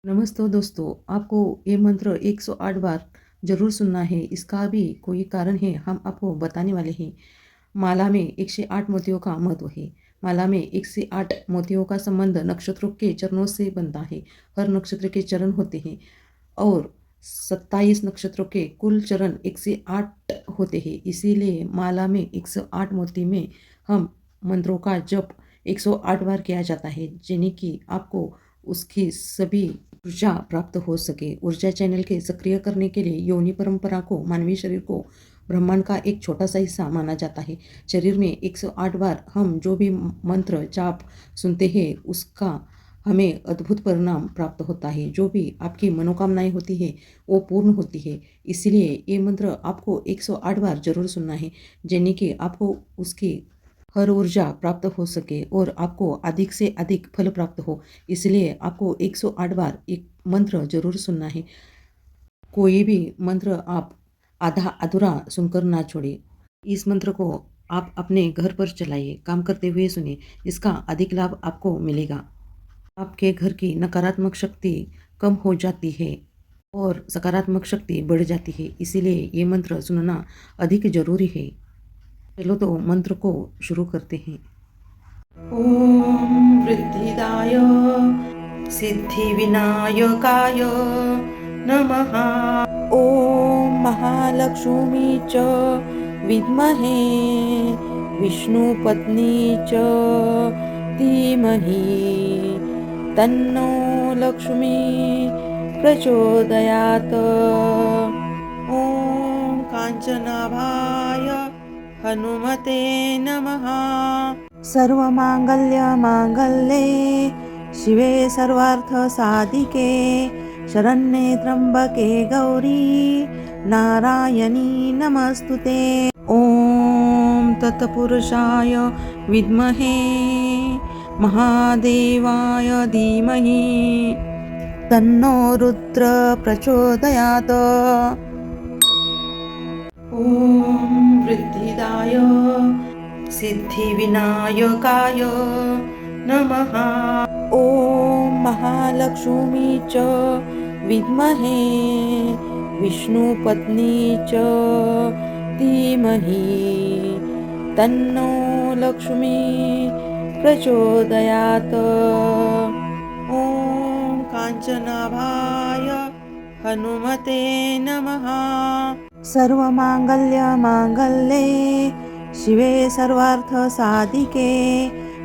नमस्ते दोस्तों, आपको ये मंत्र 108 बार ज़रूर सुनना है। इसका भी कोई कारण है, हम आपको बताने वाले हैं। माला में 108 मोतियों का महत्व है। माला में 108 मोतियों का संबंध नक्षत्रों के चरणों से बनता है। हर नक्षत्र के चरण होते हैं और 27 नक्षत्रों के कुल चरण 108 होते हैं। इसीलिए माला में 108 मोती में हम मंत्रों का जप 108 बार किया जाता है, जिन्हें कि आपको उसकी सभी ऊर्जा प्राप्त हो सके। ऊर्जा चैनल के सक्रिय करने के लिए योनि परंपरा को मानवीय शरीर को ब्रह्मांड का एक छोटा सा हिस्सा माना जाता है। शरीर में 108 बार हम जो भी मंत्र जाप सुनते हैं, उसका हमें अद्भुत परिणाम प्राप्त होता है। जो भी आपकी मनोकामनाएं होती है वो पूर्ण होती है। इसलिए ये मंत्र आपको 108 बार जरूर सुनना है, जिन्हें कि आपको उसकी हर ऊर्जा प्राप्त हो सके और आपको अधिक से अधिक फल प्राप्त हो। इसलिए आपको 108 बार एक मंत्र जरूर सुनना है। कोई भी मंत्र आप आधा अधूरा सुनकर ना छोड़े। इस मंत्र को आप अपने घर पर चलाइए, काम करते हुए सुनिए। इसका अधिक लाभ आपको मिलेगा। आपके घर की नकारात्मक शक्ति कम हो जाती है और सकारात्मक शक्ति बढ़ जाती है। इसीलिए ये मंत्र सुनना अधिक जरूरी है। चलो तो मंत्र को शुरू करते हैं। ओम वृद्धिदाय सिद्धिविनायकाय नमः। ओम महालक्ष्मी च विद्महे विष्णुपत्नी च धीमहि तन्नो लक्ष्मी प्रचोदयात्। ओम कांचनाभाय हनुमते नमः। सर्वमांगल्ये शिवे सर्वार्थसाधिके शरण्ये त्र्यंबके गौरी नारायणी नमस्तुते। ओम तत्पुरुषाय विद्महे महादेवाय धीमहि तन्नो रुद्र प्रचोदयात्। ओम वृद्धिदाय सिद्धिविनायकाय नमः। ओम महालक्ष्मी च विद्महे विष्णुपत्नी च धीमहि तन्नो लक्ष्मी प्रचोदयात्। ओम कांचनाभाय हनुमते नमः। सर्वमांगल्ये शिवे सर्वार्थसाधिके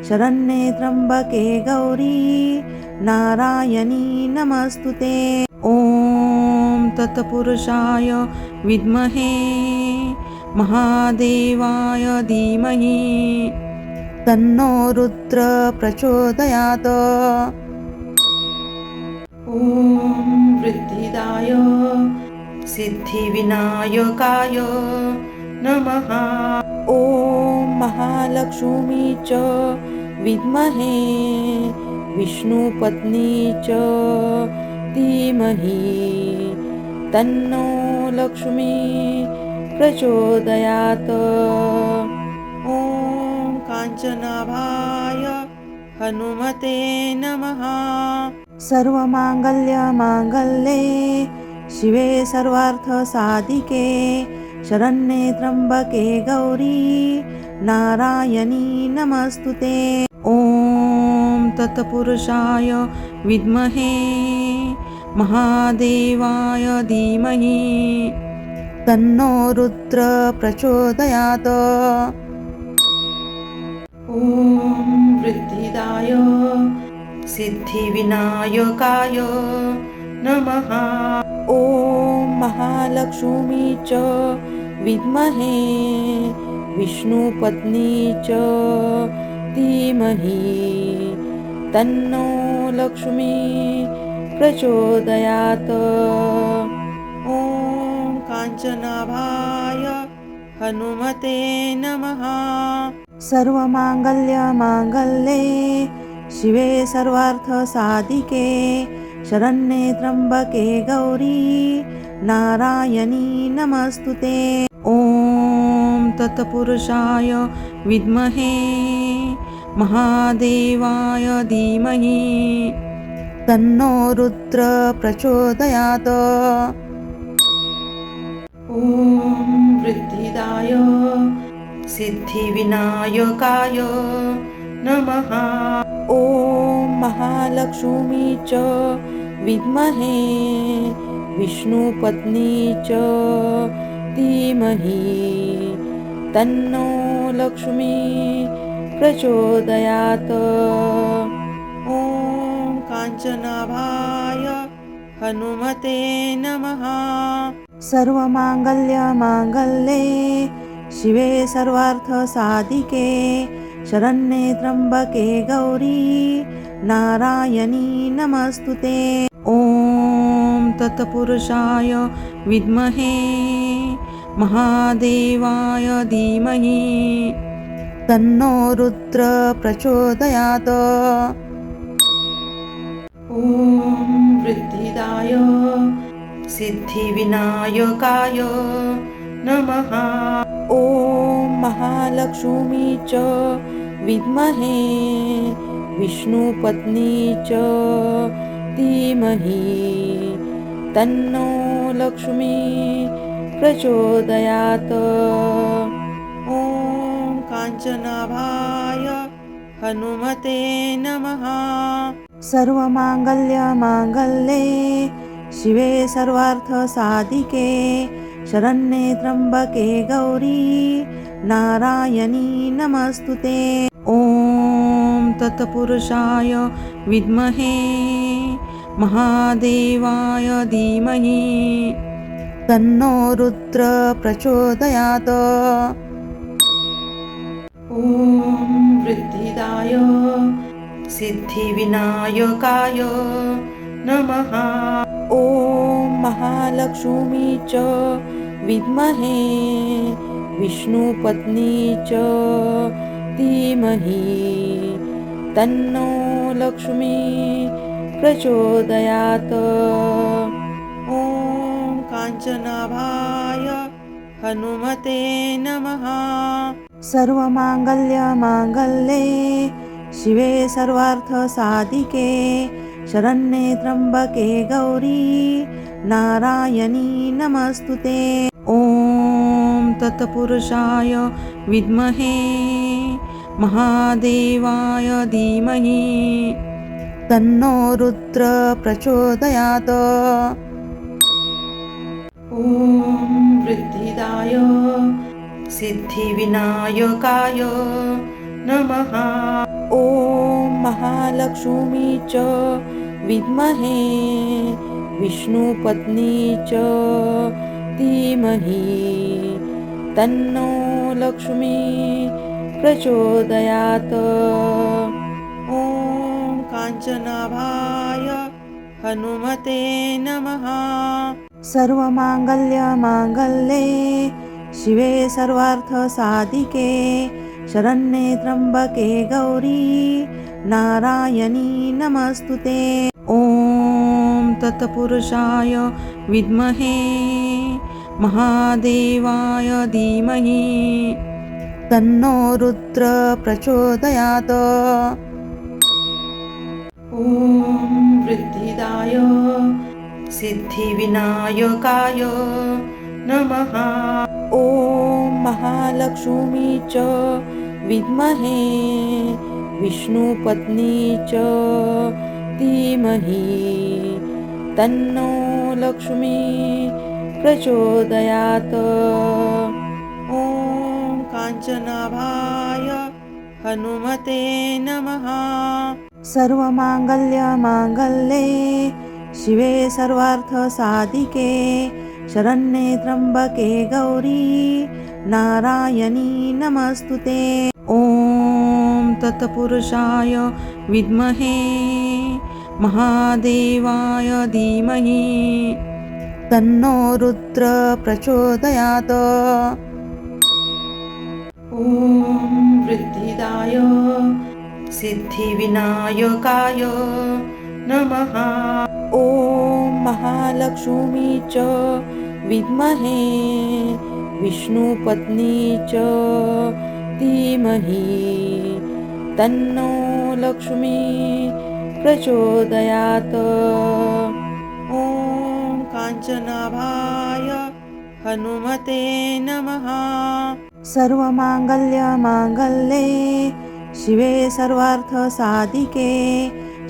शरण्ये त्र्यंबके गौरी नारायणी नमस्तुते। ओम तत्पुरुषाय विद्महे महादेवाय धीमहि तन्नो रुद्र प्रचोदयात्। ओम वृद्धिदाय सिद्धिविनायकाय नमः। ओम महालक्ष्मी च विद्महे विष्णुपत्नी च धीमहि तन्नो लक्ष्मी प्रचोदयात्। ओम कांचनाभाय हनुमते नमः। सर्वमांगल्ये शिवे सर्वार्थसाधिके शरण्ये त्र्यंबके गौरी नारायणी नमस्तुते। ओम तत्पुरुषाय विद्महे, महादेवाय धीमहि, तन्नो रुद्र प्रचोदयात्। ओम वृद्धिदाय सिद्धिविनायकाय नमः। ओम महालक्ष्मी च विद्महे विष्णुपत्नी च धीमहि तन्नो लक्ष्मी प्रचोदयात्। ओम कांचनाभाय हनुमते नमः। सर्वमांगल्ये शिवे सर्वार्थसाधिके शरण्ये त्र्यंबके गौरी नारायणी नमस्तुते। ओम तत्पुरुषाय विद्महे, महादेवाय धीमहि, तन्नो रुद्र प्रचोदयात्। ॐ वृद्धिदाय सिद्धिविनायकाय नमः। ॐ महालक्ष्मी च विद्महे विष्णुपत्नी च धीमहि तन्नो लक्ष्मी प्रचोदयात्। ॐ काञ्चनाभाय हनुमते नमः। सर्वमाङ्गल्यमाङ्गल्ये शिवे सर्वार्थसाधिके शरण्ये त्र्यम्बके गौरी नारायणी नमस्तुते। ॐ तत्पुरुषाय विद्महे महादेवाय धीमहि तन्नो रुद्र प्रचोदयात्। ॐ वृद्धिदाय सिद्धिविनायकाय नमः। ॐ महालक्ष्मी च विद्महे विष्णुपत्नी च धीमहि तन्नो लक्ष्मी प्रचोदयात्। ॐ काञ्चनाभाय हनुमते नमः। सर्वमाङ्गल्यमाङ्गल्ये शिवे सर्वार्थसाधिके शरण्ये त्र्यम्बके गौरी नारायणी नमस्तुते। ॐ तत्पुरुषाय विद्महे महादेवाय धीमहि तन्नो रुद्र प्रचोदयात्। ॐ वृद्धिदाय सिद्धिविनायकाय नमः। ॐ महालक्ष्मी च विद्महे विष्णुपत्नी च धीमहि तन्नो लक्ष्मी प्रचोदयात्। ॐ काञ्चनाभाय हनुमते नमः। सर्वमाङ्गल्यमाङ्गल्ये शिवे सर्वार्थसाधिके शरण्ये त्र्यम्बके गौरी नारायणी नमस्तुते। ॐ तत्पुरुषाय विद्महे महादेवाय धीमहि तन्नो रुद्र प्रचोदयात्। ॐ वृद्धिदाय सिद्धिविनायकाय नमः। ॐ महालक्ष्मी च विद्महे विष्णुपत्नी च धीमहि तन्नो लक्ष्मी प्रचोदयात्। ॐ काञ्चनाभाय हनुमते नमः। सर्वमाङ्गल्यमाङ्गल्ये शिवे सर्वार्थसाधिके शरण्ये त्र्यम्बके गौरी नारायणी नमस्तुते। ॐ तत्पुरुषाय विद्महे महादेवाय धीमहि तन्नो रुद्र प्रचोदयात्। ॐ वृद्धिदाय सिद्धिविनायकाय नमः। ॐ महालक्ष्मी च विद्महे विष्णुपत्नी च धीमहि तन्नो लक्ष्मी प्रचोदयात्। ॐ काञ्चनाभाय हनुमते नमः। सर्वमाङ्गल्यमाङ्गल्ये शिवे सर्वार्थसाधिके शरण्ये त्र्यम्बके गौरी नारायणी नमस्तुते। ॐ तत्पुरुषाय विद्महे महादेवाय धीमहि तन्नो रुद्र प्रचोदयात्। ॐ वृद्धिदाय सिद्धिविनायकाय नमः। ॐ महालक्ष्मी च विद्महे विष्णुपत्नी च धीमहि तन्नो लक्ष्मी प्रचोदयात्। ॐ काञ्चनाभाय हनुमते नमः। सर्वमाङ्गल्यमाङ्गल्ये शिवे सर्वार्थसाधिके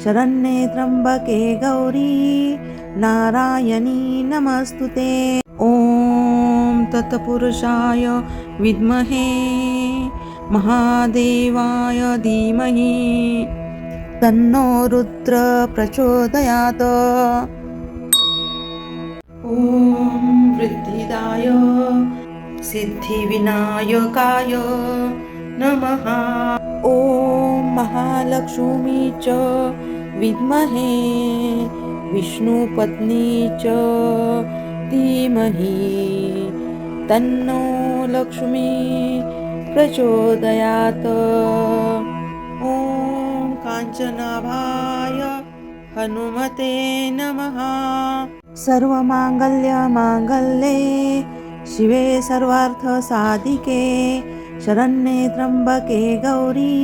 शरण्ये त्र्यम्बके गौरी नारायणी नमस्तुते। ॐ तत्पुरुषाय विद्महे महादेवाय धीमहि तन्नो रुद्र प्रचोदयात्। ॐ वृद्धिदाय सिद्धिविनायकाय नमः। ॐ महालक्ष्मी च विद्महे विष्णुपत्नी च धीमहि तन्नो लक्ष्मी प्रचोदयात्। ॐ काञ्चनाभाय हनुमते नमः। सर्वमाङ्गल्यमाङ्गल्ये शिवे सर्वार्थसाधिके शरण्ये त्र्यम्बके गौरी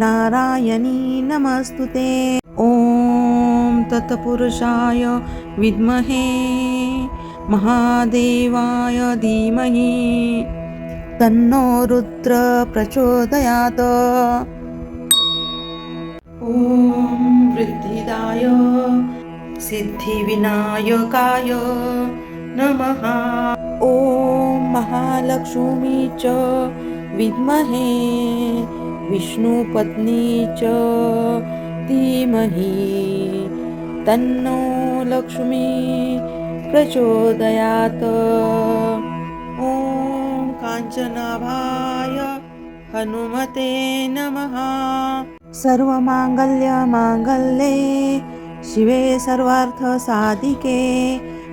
नारायणी नमस्तुते। ॐ तत्पुरुषाय विद्महे महादेवाय धीमहि तन्नो रुद्र प्रचोदयात्। ॐ वृद्धिदाय सिद्धिविनायकाय नमः। ॐ महालक्ष्मी च विद्महे विष्णुपत्नी च धीमहि तन्नो लक्ष्मी प्रचोदयात्। ॐ काञ्चनाभाय हनुमते नमः। सर्वमाङ्गल्यमाङ्गल्ये शिवे सर्वार्थसाधिके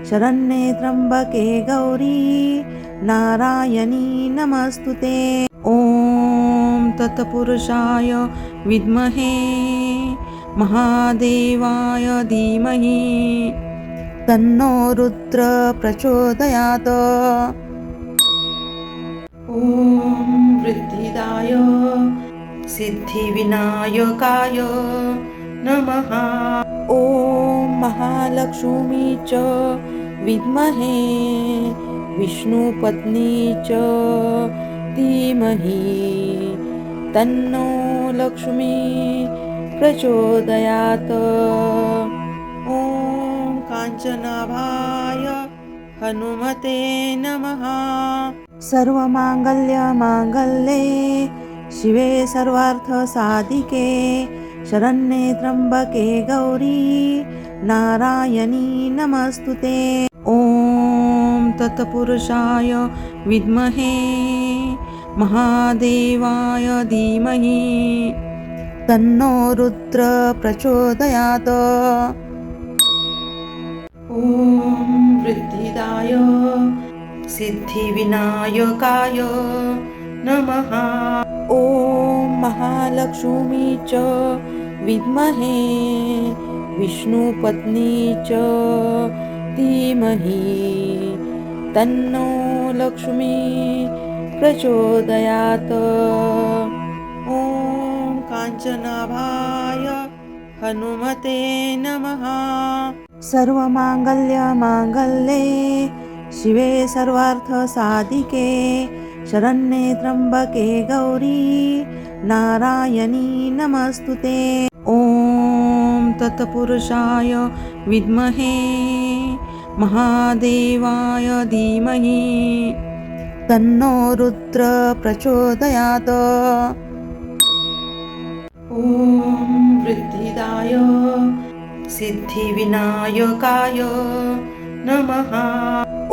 शरण्ये त्र्यम्बके गौरी नारायणी नमस्तुते। ॐ तत्पुरुषाय विद्महे महादेवाय धीमहि तन्नो रुद्र प्रचोदयात्। ॐ वृद्धिदाय सिद्धिविनायकाय नमः। ॐ महालक्ष्मी च विद्महे विष्णुपत्नी च धीमहि तन्नो लक्ष्मी प्रचोदयात्। ॐ काञ्चनाभाय हनुमते नमः। सर्वमाङ्गल्यमाङ्गल्ये शिवे सर्वार्थसाधिके शरण्ये त्र्यम्बके गौरी नारायणी नमस्तुते। ॐ तत्पुरुषाय विद्महे महादेवाय धीमहि तन्नो रुद्र प्रचोदयात्। ॐ वृद्धिदाय सिद्धिविनायकाय नमः। ॐ महालक्ष्मी च विद्महे विष्णुपत्नी च धीमहि तन्नो लक्ष्मी प्रचोदयात्। ॐ काञ्चनाभाय हनुमते नमः। सर्वमाङ्गल्यमाङ्गल्ये शिवे सर्वार्थसाधिके शरण्ये त्र्यम्बके गौरी नारायणी नमस्तुते। ॐ तत्पुरुषाय विद्महे महादेवाय धीमहि तन्नो रुद्र प्रचोदयात्। ॐ वृद्धिदाय सिद्धिविनायकाय नमः।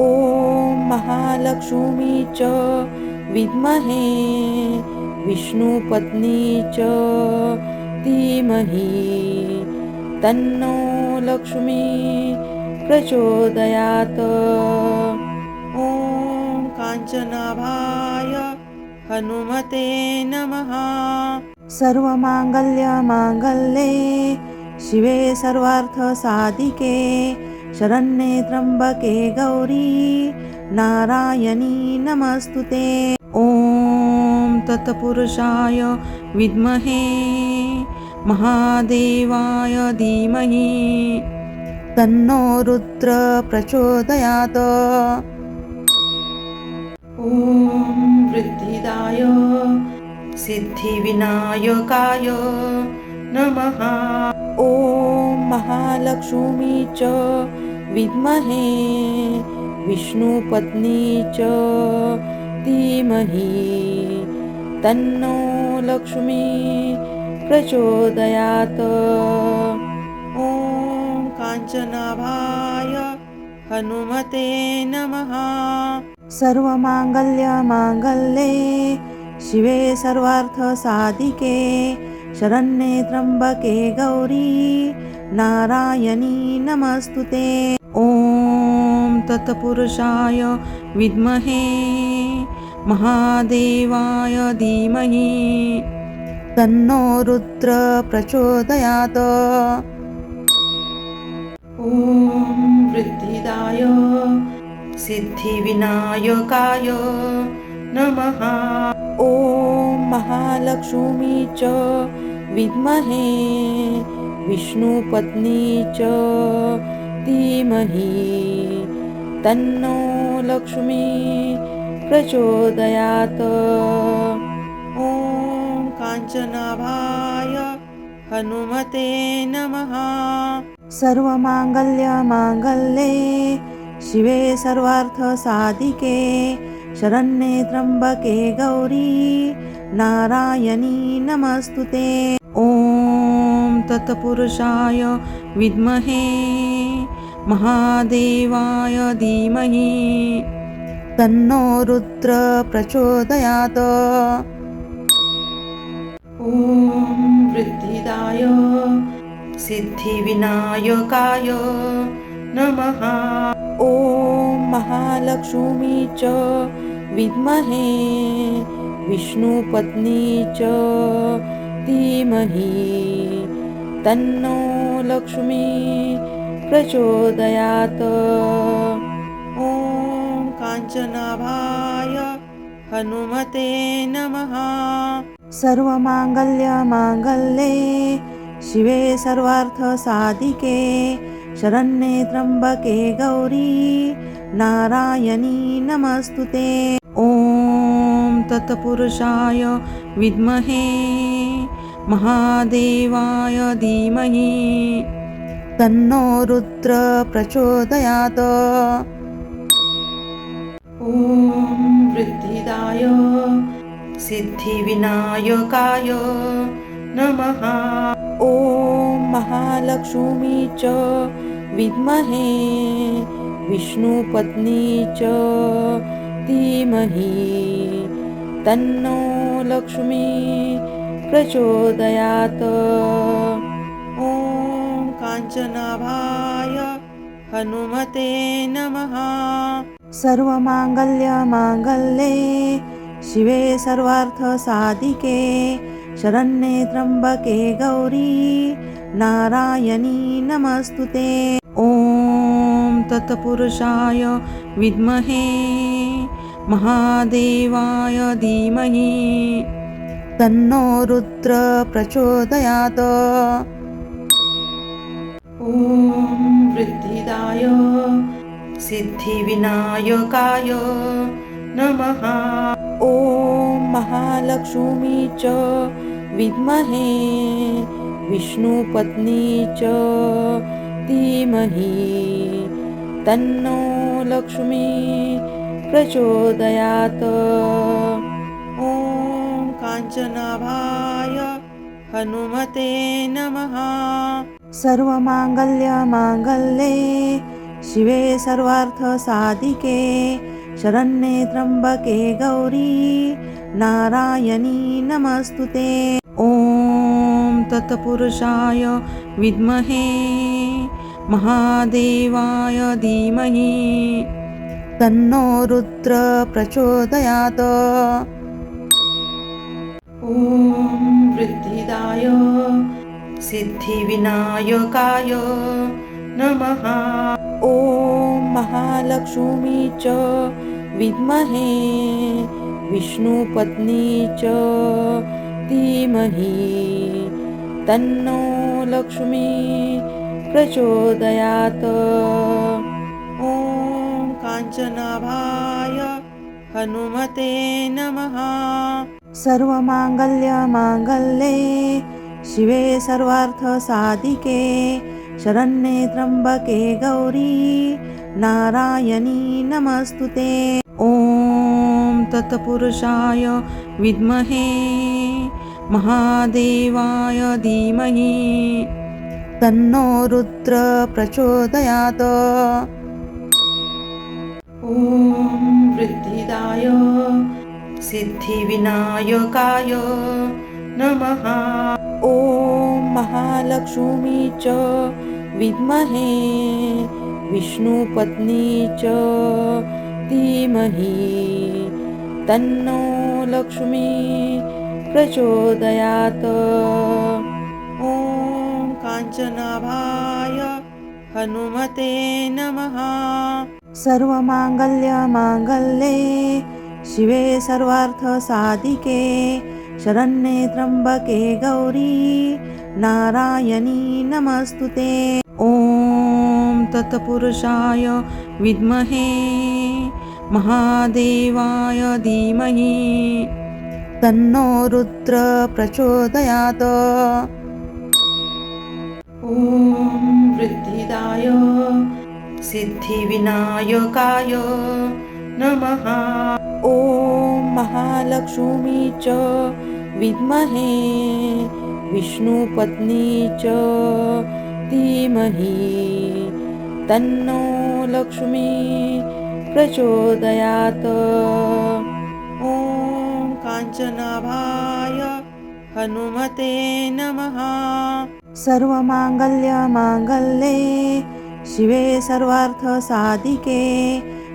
ॐ महालक्ष्मी च विद्महे विष्णुपत्नी च धीमहि तन्नो लक्ष्मी प्रचोदयात्। ॐ काञ्चनाभाय हनुमते नमः। सर्वमाङ्गल्यमाङ्गल्ये शिवे सर्वार्थसाधिके शरण्ये त्र्यम्बके गौरी नारायणी नमस्तुते। ॐ तत्पुरुषाय विद्महे महादेवाय धीमहि तन्नो रुद्र प्रचोदयात्। ॐ वृद्धिदाय सिद्धिविनायकाय नमः। ॐ महालक्ष्मी च विद्महे विष्णुपत्नी च धीमहि तन्नो लक्ष्मी प्रचोदयात्। ॐ काञ्चनाभाय हनुमते नमः। सर्वमाङ्गल्यमाङ्गल्ये शिवे सर्वार्थसाधिके शरण्ये त्र्यम्बके गौरी नारायणी नमस्तुते। ॐ तत्पुरुषाय विद्महे महादेवाय धीमहि तन्नो रुद्र प्रचोदयात्। ॐ वृद्धिदाय सिद्धिविनायकाय नमः। ॐ महालक्ष्मी च विद्महे विष्णुपत्नी च धीमहि तन्नो लक्ष्मी प्रचोदयात्। ॐ काञ्चनाभाय हनुमते नमः। सर्वमाङ्गल्यमाङ्गल्ये शिवे सर्वार्थसाधिके शरण्ये त्र्यम्बके गौरी नारायणी नमस्तुते। ॐ तत्पुरुषाय विद्महे महादेवाय धीमहि तन्नो रुद्र प्रचोदयात्। ॐ वृद्धिदाय सिद्धिविनायकाय नमः। ॐ महालक्ष्मी च विद्महे विष्णुपत्नी च धीमहि तन्नो लक्ष्मी प्रचोदयात्। ॐ काञ्चनाभाय हनुमते नमः। सर्वमाङ्गल्यमाङ्गल्ये शिवे सर्वार्थसाधिके शरण्ये त्र्यम्बके गौरी नारायणी नमस्तुते। ॐ तत्पुरुषाय विद्महे महादेवाय धीमहि तन्नो रुद्र प्रचोदयात्। ॐ वृद्धिदाय सिद्धिविनायकाय नमः। ॐ महालक्ष्मी च विद्महे विष्णुपत्नी च धीमहि तन्नो लक्ष्मी प्रचोदयात्। ॐ काञ्चनाभाय हनुमते नमः। सर्वमाङ्गल्यमाङ्गल्ये शिवे सर्वार्थसाधिके शरण्ये त्र्यम्बके गौरी नारायणी नमस्तुते। ॐ तत्पुरुषाय विद्महे महादेवाय धीमहि तन्नो रुद्र प्रचोदयात्। ॐ वृद्धिदाय सिद्धिविनायकाय नमः। ॐ महालक्ष्मी च विद्महे विष्णुपत्नी च धीमहि तन्नो लक्ष्मी प्रचोदयात्। ॐ काञ्चनाभाय हनुमते नमः। सर्वमाङ्गल्यमाङ्गल्ये शिवे सर्वार्थसाधिके शरण्ये त्र्यम्बके गौरी नारायणी नमस्तुते। ॐ तत्पुरुषाय विद्महे महादेवाय धीमहि तन्नो रुद्र प्रचोदयात्। ॐ वृद्धिदाय सिद्धिविनायकाय नमः। ॐ महालक्ष्मी च विद्महे विष्णुपत्नी च धीमहि तन्नो लक्ष्मी प्रचोदयात्। ॐ काञ्चनाभाय हनुमते नमः। सर्वमाङ्गल्यमाङ्गल्ये शिवे सर्वार्थसाधिके शरण्ये त्र्यम्बके गौरी नारायणी नमस्तुते। ॐ तत्पुरुषाय विद्महे महादेवाय धीमहि तन्नो रुद्र प्रचोदयात्। ॐ वृद्धिदाय सिद्धिविनायकाय नमः। ॐ महालक्ष्मी च विद्महे विष्णुपत्नी च धीमहि तन्नो लक्ष्मी प्रचोदयात्। ॐ काञ्चनाभाय हनुमते नमः। सर्वमाङ्गल्यमाङ्गल्ये शिवे सर्वार्थसाधिके शरण्ये त्र्यम्बके गौरी नारायणी नमस्तुते। ॐ तत्पुरुषाय विद्महे महादेवाय धीमहि तन्नो रुद्र प्रचोदयात्। ॐ वृद्धिदाय सिद्धिविनायकाय नमः। ॐ महालक्ष्मी च विद्महे विष्णुपत्नी च धीमहि तन्नो लक्ष्मी प्रचोदयात्। ॐ काञ्चनाभाय हनुमते नमः। सर्वमाङ्गल्यमाङ्गल्ये शिवे सर्वार्थसाधिके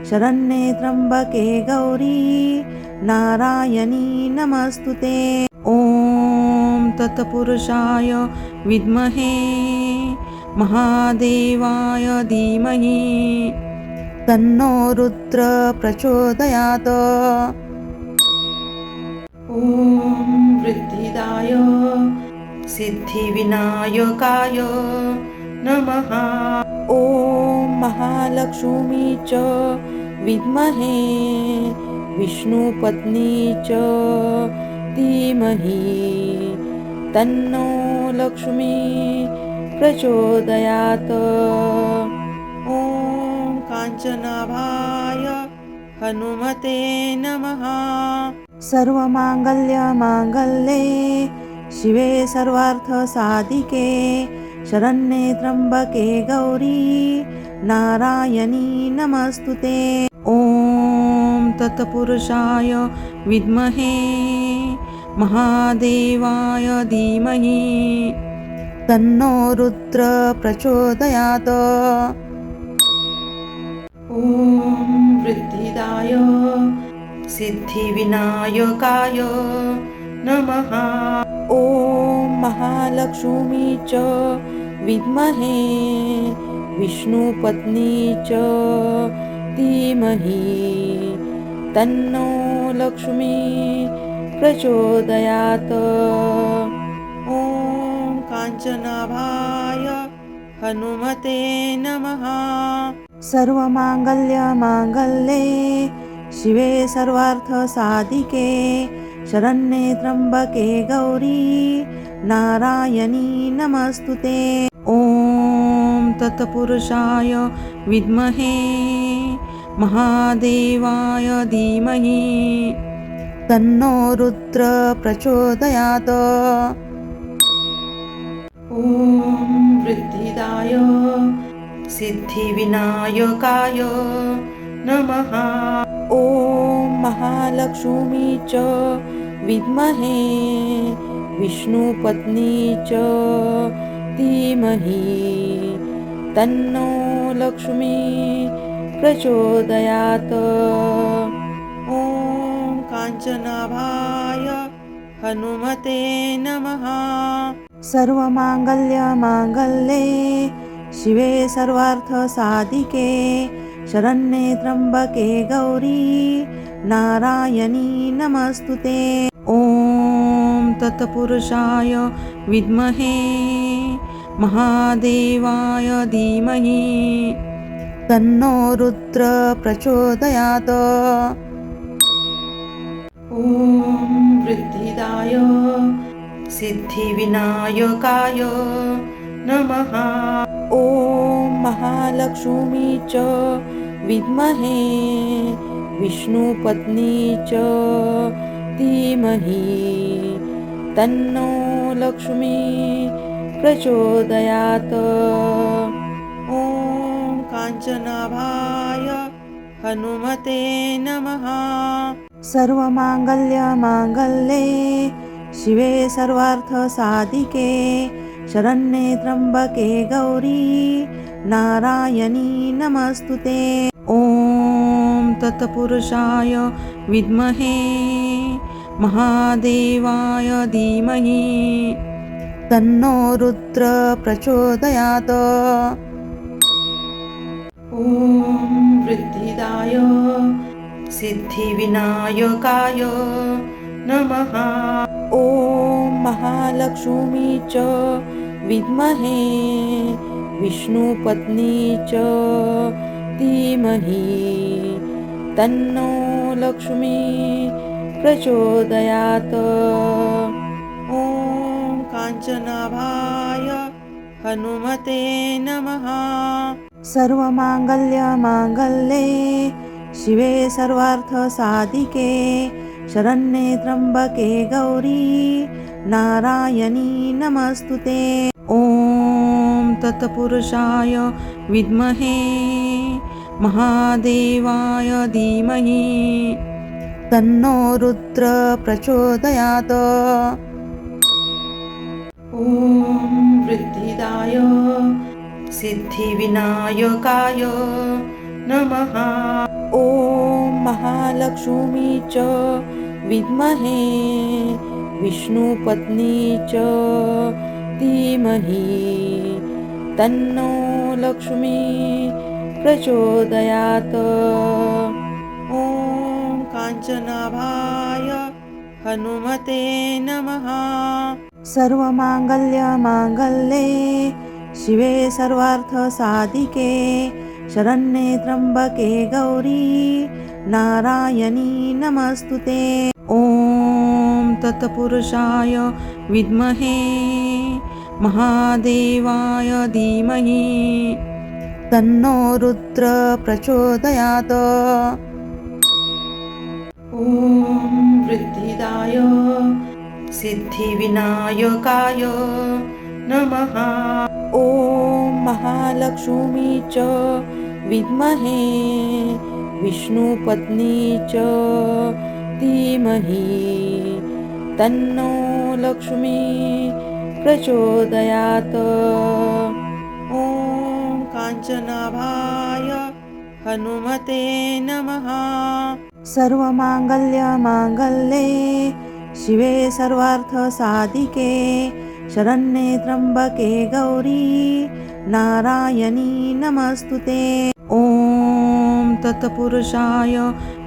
शरण्ये त्र्यम्बके गौरी नारायणी नमस्तुते। ॐ तत्पुरुषाय विद्महे महादेवाय धीमहि तन्नो रुद्र प्रचोदयात्। ॐ वृद्धिदाय सिद्धिविनायकाय नमः। ॐ महालक्ष्मी च विद्महे विष्णुपत्नी च धीमहि तन्नो लक्ष्मी प्रचोदयात्। ॐ काञ्चनाभाय हनुमते नमः। सर्वमाङ्गल्यमाङ्गल्ये शिवे सर्वार्थसाधिके शरण्ये त्र्यम्बके गौरी नारायणी नमस्तुते। ॐ तत्पुरुषाय विद्महे महादेवाय धीमहि तन्नो रुद्र प्रचोदयात्। ॐ वृद्धिदाय सिद्धिविनायकाय नमः। ॐ महालक्ष्मी च विद्महे विष्णुपत्नी च धीमहि तन्नो लक्ष्मी प्रचोदयात्। ॐ काञ्चनाभाय हनुमते नमः। सर्वमाङ्गल्यमाङ्गल्ये शिवे सर्वार्थसाधिके शरण्ये त्र्यम्बके गौरी नारायणी नमस्तुते। ॐ तत्पुरुषाय विद्महे महादेवाय धीमहि तन्नो रुद्र प्रचोदयात्। ॐ वृद्धिदाय सिद्धिविनायकाय नमः। ॐ महालक्ष्मी च विद्महे विष्णुपत्नी च धीमहि तन्नो लक्ष्मी प्रचोदयात्। ॐ काञ्चनाभाय हनुमते नमः। सर्वमाङ्गल्यमाङ्गल्ये शिवे सर्वार्थसाधिके शरण्ये त्र्यम्बके गौरी नारायणी नमस्तुते। ॐ तत्पुरुषाय विद्महे महादेवाय धीमहि तन्नो रुद्र प्रचोदयात्। ॐ वृद्धिदाय सिद्धिविनायकाय नमः। ॐ महालक्ष्मी च विद्महे विष्णुपत्नी च धीमहि तन्नो लक्ष्मी प्रचोदयात्। ॐ काञ्चनाभाय हनुमते नमः। सर्वमाङ्गल्यमाङ्गल्ये शिवे सर्वार्थसाधिके शरण्ये त्र्यम्बके गौरी नारायणी नमस्तुते। ॐ तत्पुरुषाय विद्महे महादेवाय धीमहि तन्नो रुद्र प्रचोदयात्। ॐ वृद्धिदाय सिद्धिविनायकाय नमः। ॐ महालक्ष्मी च विद्महे विष्णुपत्नी च धीमहि तन्नो लक्ष्मी प्रचोदयात्। ॐ काञ्चनाभाय हनुमते नमः। सर्वमाङ्गल्यमाङ्गल्ये शिवे सर्वार्थसाधिके शरण्ये त्र्यम्बके गौरी नारायणी नमस्तुते। ॐ तत्पुरुषाय विद्महे महादेवाय धीमहि तन्नो रुद्र प्रचोदयात्। ॐ वृद्धिदाय सिद्धिविनायकाय नमः। ॐ महालक्ष्मी च विद्महे विष्णुपत्नी च धीमहि तन्नो लक्ष्मी प्रचोदयात्। ॐ काञ्चनाभाय हनुमते नमः। सर्वमाङ्गल्यमाङ्गल्ये शिवे सर्वार्थसाधिके शरण्ये त्र्यम्बके गौरी नारायणी नमस्तुते। ॐ तत्पुरुषाय विद्महे महादेवाय धीमहि तन्नो रुद्र प्रचोदयात्। ॐ वृद्धिदाय सिद्धिविनायकाय नमः। ॐ महालक्ष्मी च विद्महे विष्णुपत्नी च धीमहि तन्नो लक्ष्मी प्रचोदयात्। ॐ काञ्चनाभाय हनुमते नमः। सर्वमाङ्गल्यमाङ्गल्ये शिवे सर्वार्थसाधिके शरण्ये त्र्यम्बके गौरी नारायणी नमस्तुते। ॐ तत्पुरुषाय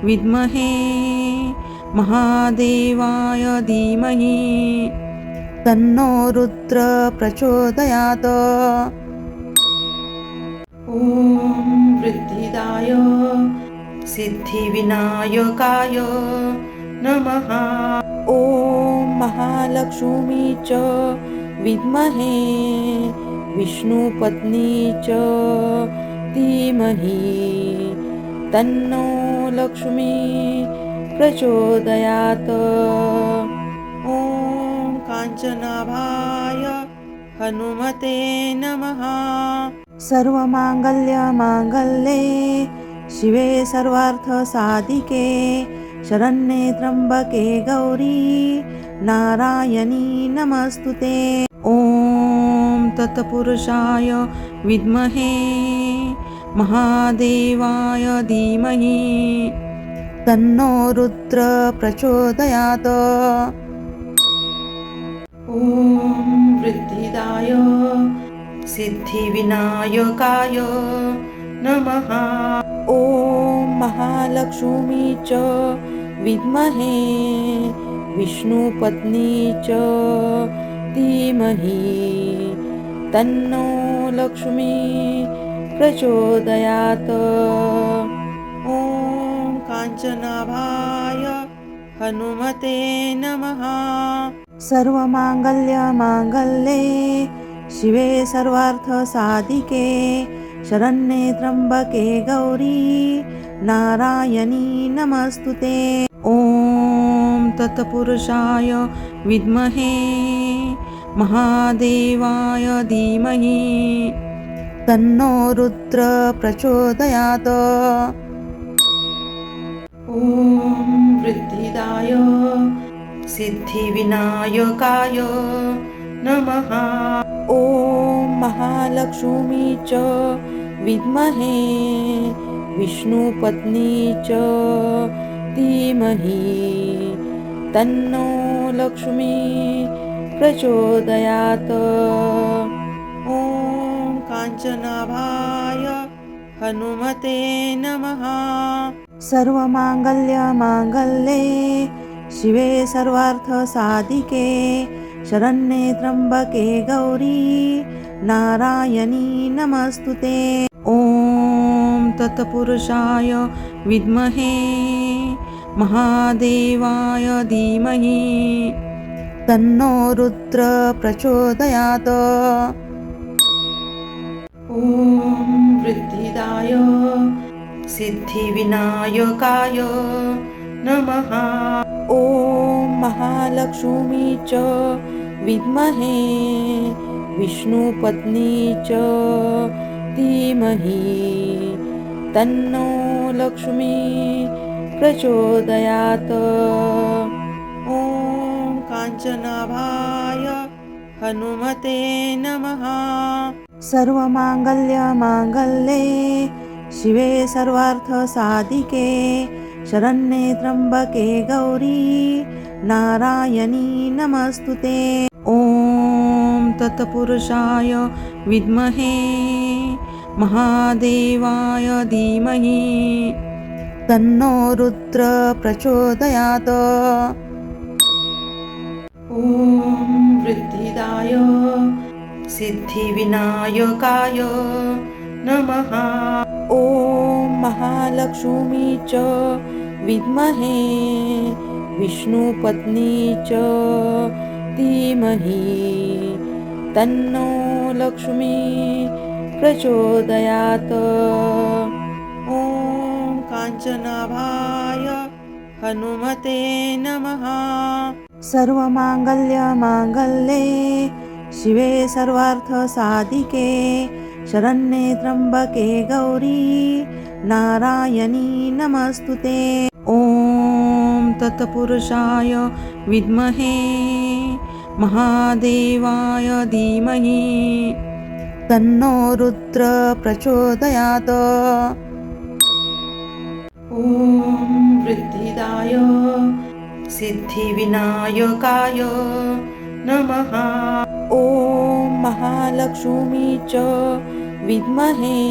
विद्महे महादेवाय धीमहि तन्नो रुद्र प्रचोदयात्। ॐ वृद्धिदाय सिद्धिविनायकाय नमः। ॐ महालक्ष्मी च विद्महे विष्णुपत्नी च धीमहि तन्नो लक्ष्मी प्रचोदयात्। ॐ काञ्चनाभाय हनुमते नमः। सर्वमाङ्गल्यमाङ्गल्ये शिवे सर्वार्थसाधिके शरण्ये त्र्यम्बके गौरी नारायणी नमस्तुते। ॐ तत्पुरुषाय विद्महे महादेवाय धीमहि तन्नो रुद्र प्रचोदयात्। ॐ वृद्धिदाय सिद्धिविनायकाय नमः। ॐ महालक्ष्मी च विद्महे विष्णुपत्नी च धीमहि तन्नो लक्ष्मी प्रचोदयात्। ॐ काञ्चनाभाय हनुमते नमः। सर्वमाङ्गल्यमाङ्गल्ये शिवे सर्वार्थसाधिके शरण्ये त्र्यम्बके गौरी नारायणी नमस्तुते। ॐ तत्पुरुषाय विद्महे महादेवाय धीमहि तन्नो रुद्र प्रचोदयात्। ॐ वृद्धिदाय सिद्धिविनायकाय नमः। ॐ महालक्ष्मी च विद्महे विष्णुपत्नी च धीमहि तन्नो लक्ष्मी प्रचोदयात्। ॐ काञ्चनाभाय हनुमते नमः। सर्वमाङ्गल्यमाङ्गल्ये शिवे सर्वार्थसाधिके शरण्ये त्र्यम्बके गौरी नारायणी नमस्तुते। ॐ तत्पुरुषाय विद्महे महादेवाय धीमहि तन्नो रुद्र प्रचोदयात्। ॐ वृद्धिदाय सिद्धिविनायकाय नमः। ॐ महालक्ष्मी च विद्महे विष्णुपत्नी च धीमहि तन्नो लक्ष्मी प्रचोदयात्। ॐ काञ्चनाभाय हनुमते नमः। सर्वमाङ्गल्यमाङ्गल्ये शिवे सर्वार्थसाधिके शरण्ये त्र्यम्बके गौरी नारायणी नमस्तुते। ॐ तत्पुरुषाय विद्महे महादेवाय धीमहि तन्नो रुद्र प्रचोदयात्। ॐ वृद्धिदाय सिद्धिविनायकाय नमः। ॐ महालक्ष्मी च विद्महे विष्णुपत्नी च धीमहि तन्नो लक्ष्मी प्रचोदयात्। ॐ काञ्चनाभाय हनुमते नमः। सर्वमाङ्गल्यमाङ्गल्ये शिवे सर्वार्थसाधिके शरण्ये त्र्यम्बके गौरी नारायणी नमस्तुते। ॐ तत्पुरुषाय विद्महे महादेवाय धीमहि तन्नो रुद्र प्रचोदयात्। ॐ वृद्धिदाय सिद्धिविनायकाय नमः। ॐ महालक्ष्मी च विद्महे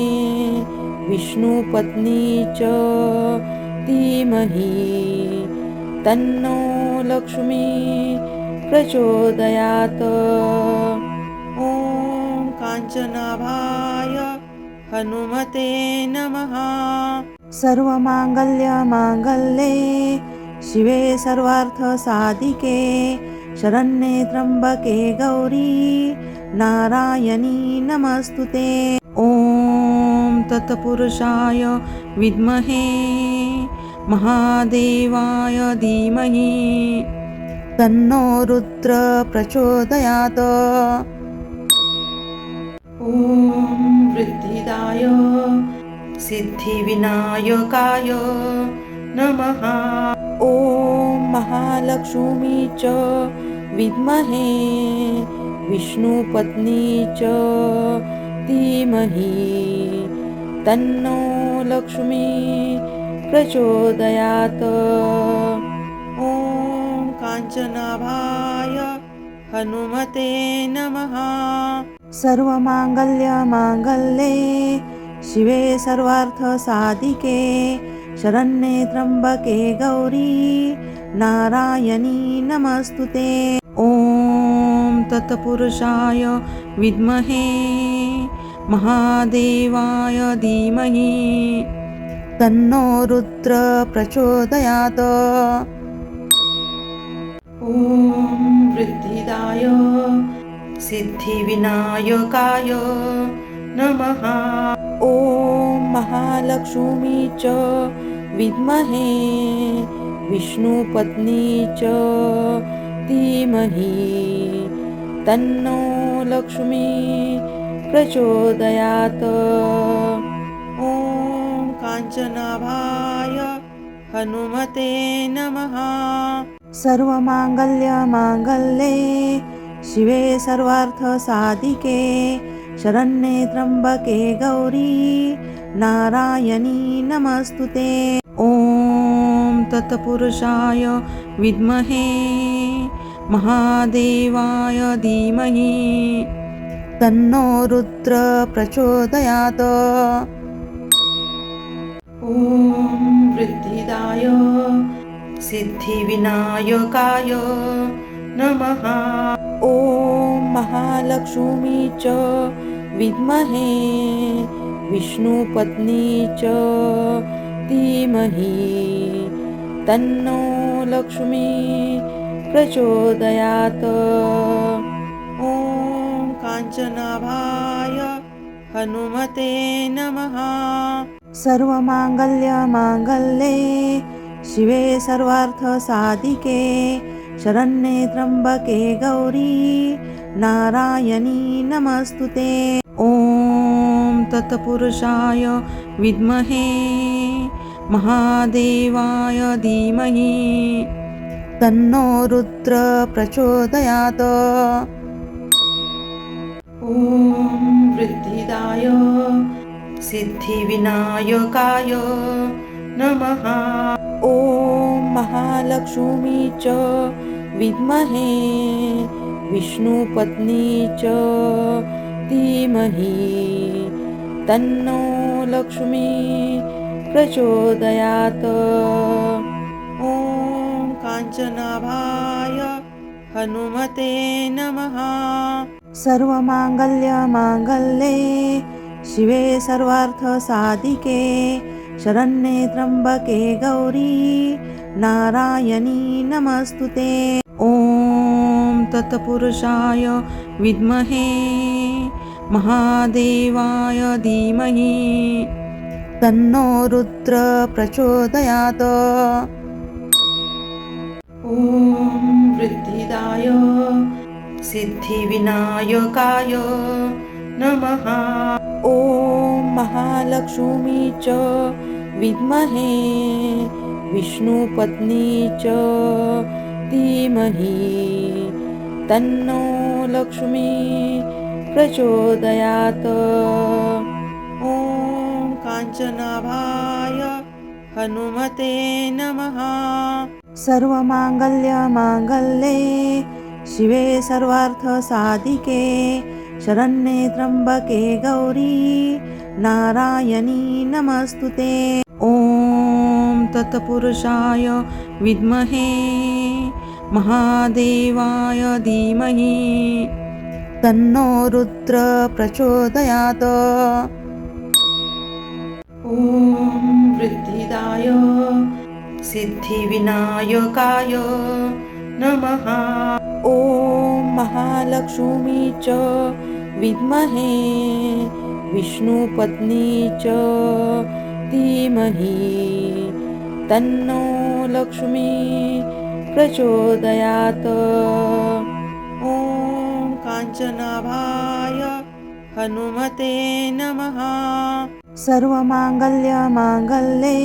विष्णुपत्नी च धीमहि तन्नो लक्ष्मी प्रचोदयात्। ॐ काञ्चनाभाय हनुमते नमः। सर्वमाङ्गल्यमाङ्गल्ये शिवे सर्वार्थसाधिके शरण्ये त्र्यम्बके गौरी नारायणी नमस्तुते। ॐ तत्पुरुषाय विद्महे महादेवाय धीमहि तन्नो रुद्र प्रचोदयात्। ॐ वृद्धिदाय सिद्धिविनायकाय नमः। ॐ महालक्ष्मी च विद्महे विष्णुपत्नी च धीमहि तन्नो लक्ष्मी प्रचोदयात्। ॐ काञ्चनाभाय हनुमते नमः। सर्वमाङ्गल्यमाङ्गल्ये शिवे सर्वार्थसाधिके शरण्ये त्र्यम्बके गौरी नारायणी नमस्तुते। ॐ तत्पुरुषाय विद्महे महादेवाय धीमहि तन्नो रुद्र प्रचोदयात्। ॐ वृद्धिदाय सिद्धिविनायकाय नमः। ॐ महालक्ष्मी च विद्महे विष्णुपत्नी च धीमहि तन्नो लक्ष्मी प्रचोदयात्। ॐ काञ्चनाभाय हनुमते नमः। सर्वमाङ्गल्यमाङ्गल्ये शिवे सर्वार्थसाधिके शरण्ये त्र्यम्बके गौरी नारायणी नमस्तुते। ॐ तत्पुरुषाय विद्महे महादेवाय धीमहि तन्नो रुद्र प्रचोदयात्। ॐ वृद्धिदाय सिद्धिविनायकाय नमः। ॐ महालक्ष्मी च विद्महे विष्णुपत्नी च धीमहि तन्नो लक्ष्मी प्रचोदयात्। ॐ काञ्चनाभाय हनुमते नमः। सर्वमाङ्गल्यमाङ्गल्ये शिवे सर्वार्थसाधिके शरण्ये त्र्यम्बके गौरी नारायणी नमस्तुते। ॐ तत्पुरुषाय विद्महे महादेवाय धीमहि तन्नो रुद्र प्रचोदयात्। ॐ वृद्धिदाय सिद्धिविनायकाय नमः। ॐ महालक्ष्मी च विद्महे विष्णुपत्नी च धीमहि तन्नो लक्ष्मी प्रचोदयात्। ॐ काञ्चनाभाय हनुमते नमः। सर्वमाङ्गल्यमाङ्गल्ये शिवे सर्वार्थसाधिके शरण्ये त्र्यम्बके गौरी नारायणी नमस्तुते। ॐ तत्पुरुषाय विद्महे महादेवाय धीमहि तन्नो रुद्र प्रचोदयात्। ॐ वृद्धिदाय सिद्धिविनायकाय नमः। ॐ महालक्ष्मी च विद्महे विष्णुपत्नी च धीमहि तन्नो लक्ष्मी प्रचोदयात्। ॐ काञ्चनाभाय हनुमते नमः। सर्वमाङ्गल्यमाङ्गल्ये शिवे सर्वार्थसाधिके शरण्ये त्र्यम्बके गौरी नारायणी नमस्तुते। ॐ तत्पुरुषाय विद्महे महादेवाय धीमहि तन्नो रुद्र प्रचोदयात्। ॐ वृद्धिदाय सिद्धिविनायकाय नमः। ॐ महालक्ष्मी च विद्महे विष्णुपत्नी च धीमहि तन्नो लक्ष्मी प्रचोदयात्। ॐ काञ्चनाभाय हनुमते नमः। सर्वमाङ्गल्यमाङ्गल्ये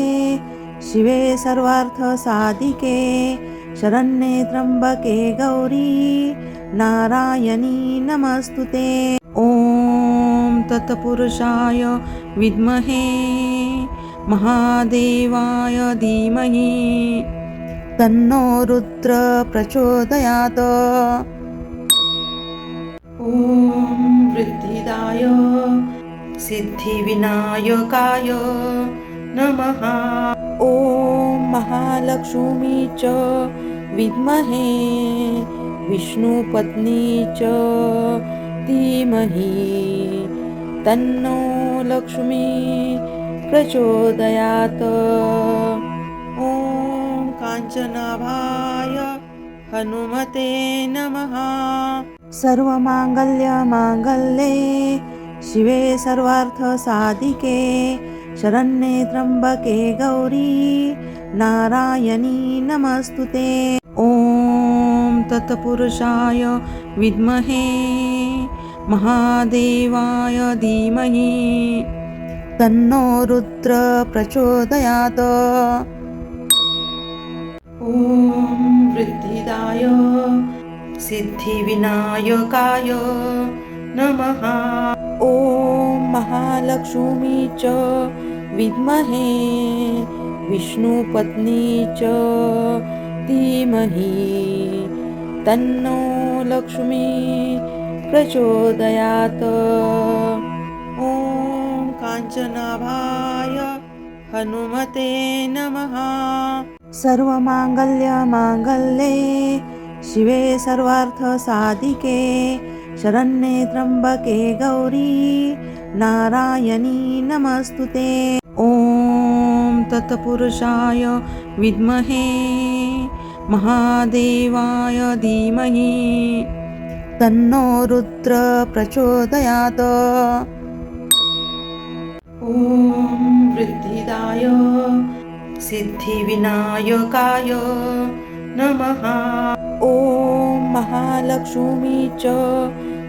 शिवे सर्वार्थसाधिके शरण्ये त्र्यम्बके गौरी नारायणी नमस्तुते। ॐ तत्पुरुषाय विद्महे महादेवाय धीमहि तन्नो रुद्र प्रचोदयात्। ॐ वृद्धिदाय सिद्धिविनायकाय नमः। ॐ महालक्ष्मी महालक्ष्मी च विद्महे विष्णुपत्नी च धीमहि तन्नो लक्ष्मी प्रचोदयात्। ॐ काञ्चनाभाय हनुमते नमः। सर्वमाङ्गल्यमाङ्गल्ये शिवे सर्वार्थसाधिके शरण्ये त्र्यम्बके गौरी नारायणी नमस्तुते। ॐ तत्पुरुषाय विद्महे महादेवाय धीमहि तन्नो रुद्र प्रचोदयात्। ॐ वृद्धिदाय सिद्धिविनायकाय नमः। ॐ महालक्ष्मी च विद्महे विष्णुपत्नी च धीमहि तन्नो लक्ष्मी प्रचोदयात्। ॐ काञ्चनाभाय हनुमते नमः। सर्वमाङ्गल्यमाङ्गल्ये शिवे सर्वार्थसाधिके शरण्ये त्र्यम्बके गौरी नारायणी नमस्तुते। ॐ तत्पुरुषाय विद्महे महादेवाय धीमहि तन्नो रुद्र प्रचोदयात्। ॐ वृद्धिदाय सिद्धिविनायकाय नमः। ॐ महालक्ष्मी च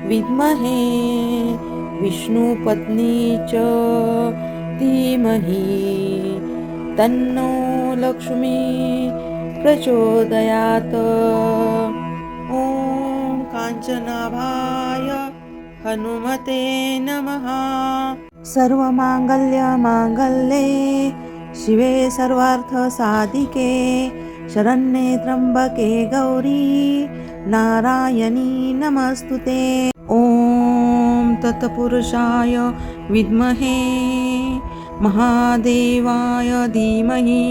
विद्महे विष्णुपत्नी च धीमहि तन्नो लक्ष्मी प्रचोदयात्। ॐ काञ्चनाभाय हनुमते नमः। सर्वमाङ्गल्यमाङ्गल्ये शिवे सर्वार्थसाधिके शरण्ये त्र्यम्बके गौरी नारायणी नमस्तुते। ॐ तत्पुरुषाय विद्महे महादेवाय धीमहि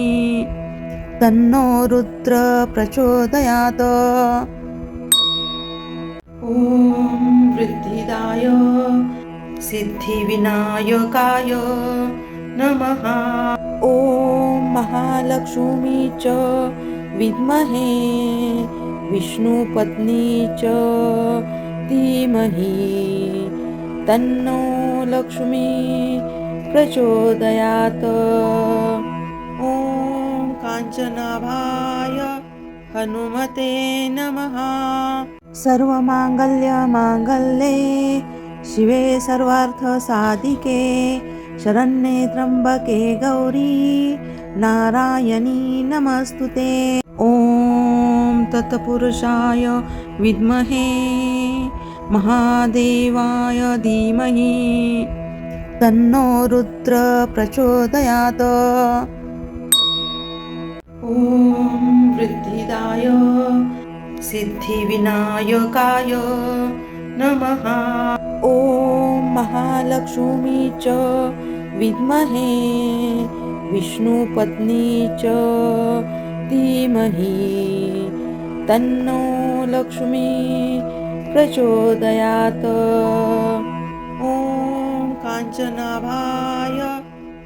तन्नो रुद्र प्रचोदयात्। ॐ वृद्धिदाय सिद्धिविनायकाय नमः। ॐ महालक्ष्मी च विद्महे विष्णुपत्नी च धीमहि तन्नो लक्ष्मी प्रचोदयात्। ॐ काञ्चनाभाय हनुमते नमः। सर्वमाङ्गल्यमाङ्गल्ये शिवे सर्वार्थसाधिके शरण्ये त्र्यम्बके गौरी नारायणी नमस्तुते। ॐ तत्पुरुषाय विद्महे महादेवाय धीमहि तन्नो रुद्र प्रचोदयात्। ॐ वृद्धिदाय सिद्धिविनायकाय नमः। ॐ महालक्ष्मी च विद्महे विष्णुपत्नी च धीमहि तन्नो लक्ष्मी प्रचोदयात्। ॐ काञ्चनाभाय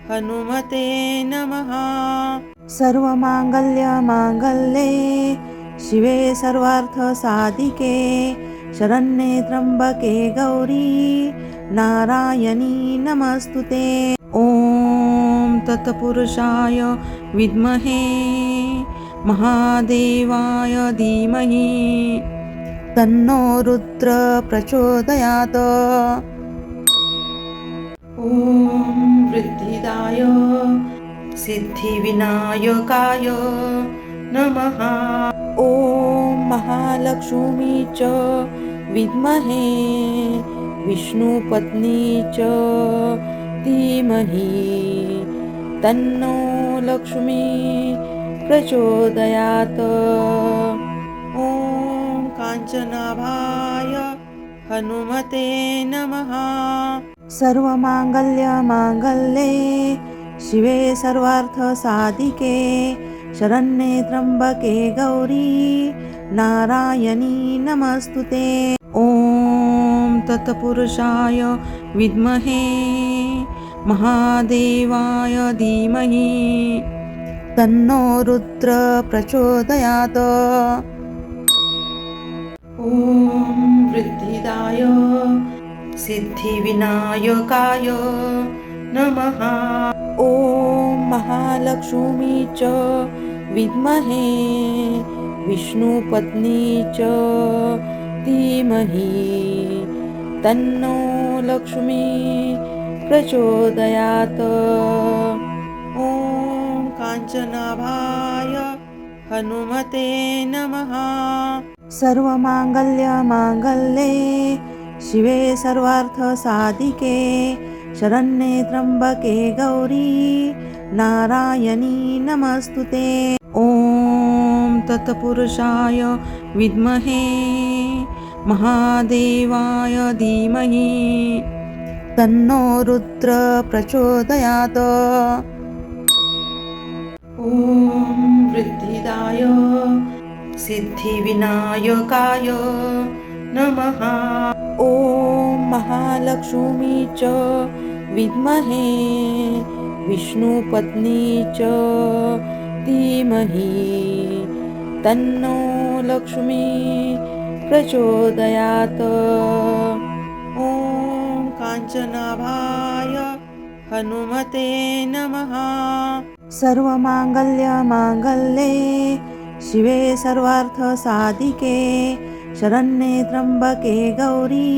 हनुमते नमः। सर्वमाङ्गल्यमाङ्गल्ये शिवे सर्वार्थसाधिके शरण्ये त्र्यम्बके गौरी नारायणी नमस्तुते। ॐ तत्पुरुषाय विद्महे महादेवाय धीमहि तन्नो रुद्र प्रचोदयात्। ॐ वृद्धिदाय सिद्धिविनायकाय नमः। ॐ महालक्ष्मी च विद्महे विष्णुपत्नी च धीमहि तन्नो लक्ष्मी प्रचोदयात्। ॐ काञ्चनाभाय हनुमते नमः। सर्वमाङ्गल्यमाङ्गल्ये शिवे सर्वार्थसाधिके शरण्ये त्र्यंबके गौरी नारायणी नमस्तुते। ओम तत्पुरुषाय विद्महे महादेवाय धीमहि तन्नो रुद्र प्रचोदयात्। ओम वृद्धिदाय सिद्धिविनायकाय नमः। ओम महालक्ष्मी च विद्महे विष्णुपत्नी च धीमहि तन्नो लक्ष्मी प्रचोदयात्। ओम कांचनाभाय हनुमते नमः। सर्वमांगल्ये शिवे सर्वार्थसाधिके शरण्ये त्र्यंबके गौरी नारायणी नमस्तुते। ओम तत्पुरुषाय विद्महे महादेवाय धीमहि तन्नो रुद्र प्रचोदयात्। ओम वृद्धिदाय सिद्धिविनायकाय नमः। ओम महालक्ष्मी च विद्महे विष्णुपत्नी च धीमहि तन्नो लक्ष्मी प्रचोदयात्। ओम कांचनाभाय हनुमते नमः। सर्वमांगल्ये शिवे सर्वार्थसाधिके शरण्ये त्र्यंबके गौरी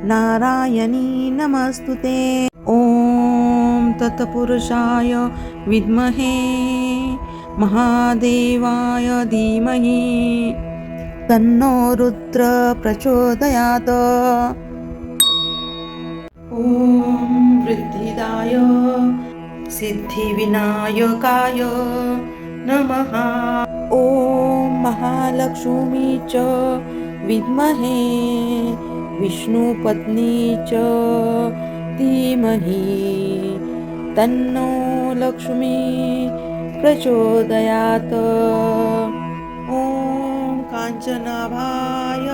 नारायणी नमस्तुते। ओम तत्पुरुषाय विद्महे महादेवाय धीमहि तन्नो रुद्र प्रचोदयात्। ओम वृद्धिदाय सिद्धिविनायकाय नमः। ओम महालक्ष्मी च विद्महे विष्णुपत्नी च धीमहि तन्नो लक्ष्मी प्रचोदयात्। ओम कांचनाभाय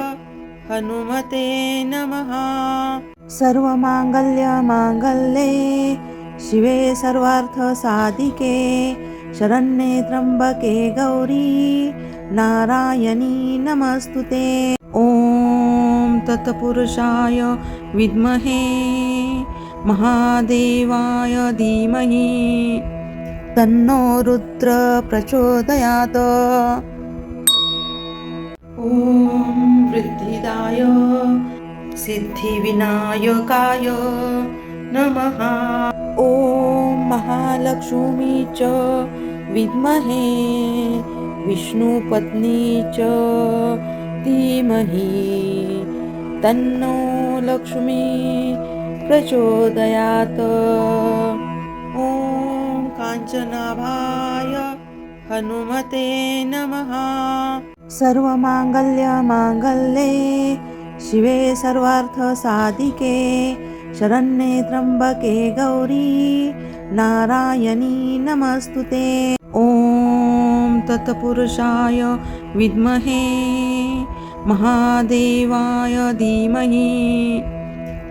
हनुमते नमः। सर्वमांगल्ये शिवे सर्वार्थसाधिके शरण्ये त्र्यंबके गौरी नारायणी नमस्तुते। ओम तत्पुरुषाय विद्महे महादेवाय धीमहि तन्नो रुद्र प्रचोदयात्। ओम वृद्धिदाय सिद्धिविनायकाय नमः। ओम महालक्ष्मी च विद्महे विष्णुपत्नी च धीमहि तन्नो लक्ष्मी प्रचोदयात्। ओम कांचनाभाय हनुमते नमः। सर्वमांगल्ये शिवे सर्वार्थसाधिके शरण्ये त्र्यंबके गौरी नारायणी नमस्तुते। ओम तत्पुरुषाय विद्महे महादेवाय धीमहि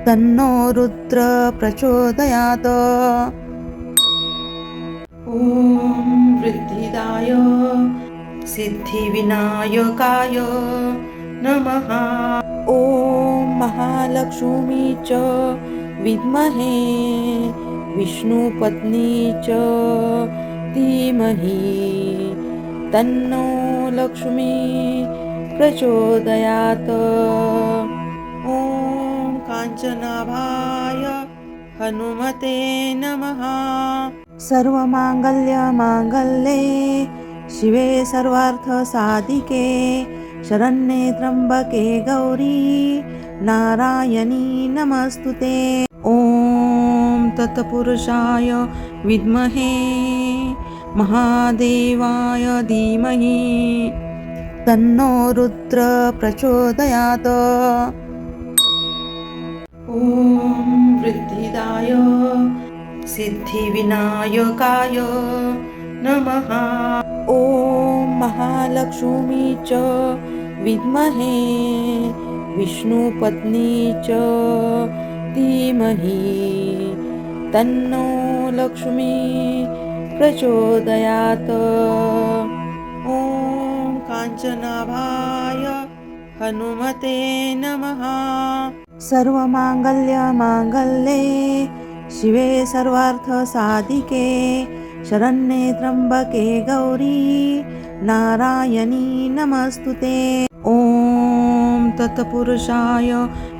तन्नो रुद्र प्रचोदयात्। ओम वृद्धिदाय सिद्धिविनायकाय नमः। ओम महालक्ष्मी च विद्महे विष्णुपत्नी च धीमहि तन्नो लक्ष्मी प्रचोदयात्। ओम कांचनाभाय हनुमते नमः। सर्वमांगल्ये शिवे सर्वार्थसाधिके शरण्ये त्र्यंबके गौरी नारायणी नमस्तुते। ओम तत्पुरुषाय विद्महे महादेवाय धीमहि तन्नो रुद्र प्रचोदयात्। ओम वृद्धिदाय सिद्धिविनायकाय नमः। ॐ महालक्ष्मी च विद्महे विष्णुपत्नी च धीमहि तन्नो लक्ष्मी प्रचोदयात्। ॐ काञ्चनाभाय हनुमते नमः। सर्वमाङ्गल्यमाङ्गल्ये शिवे सर्वार्थसाधिके शरण्ये त्र्यम्बके गौरी नारायणी नमस्तुते। ॐ तत्पुरुषाय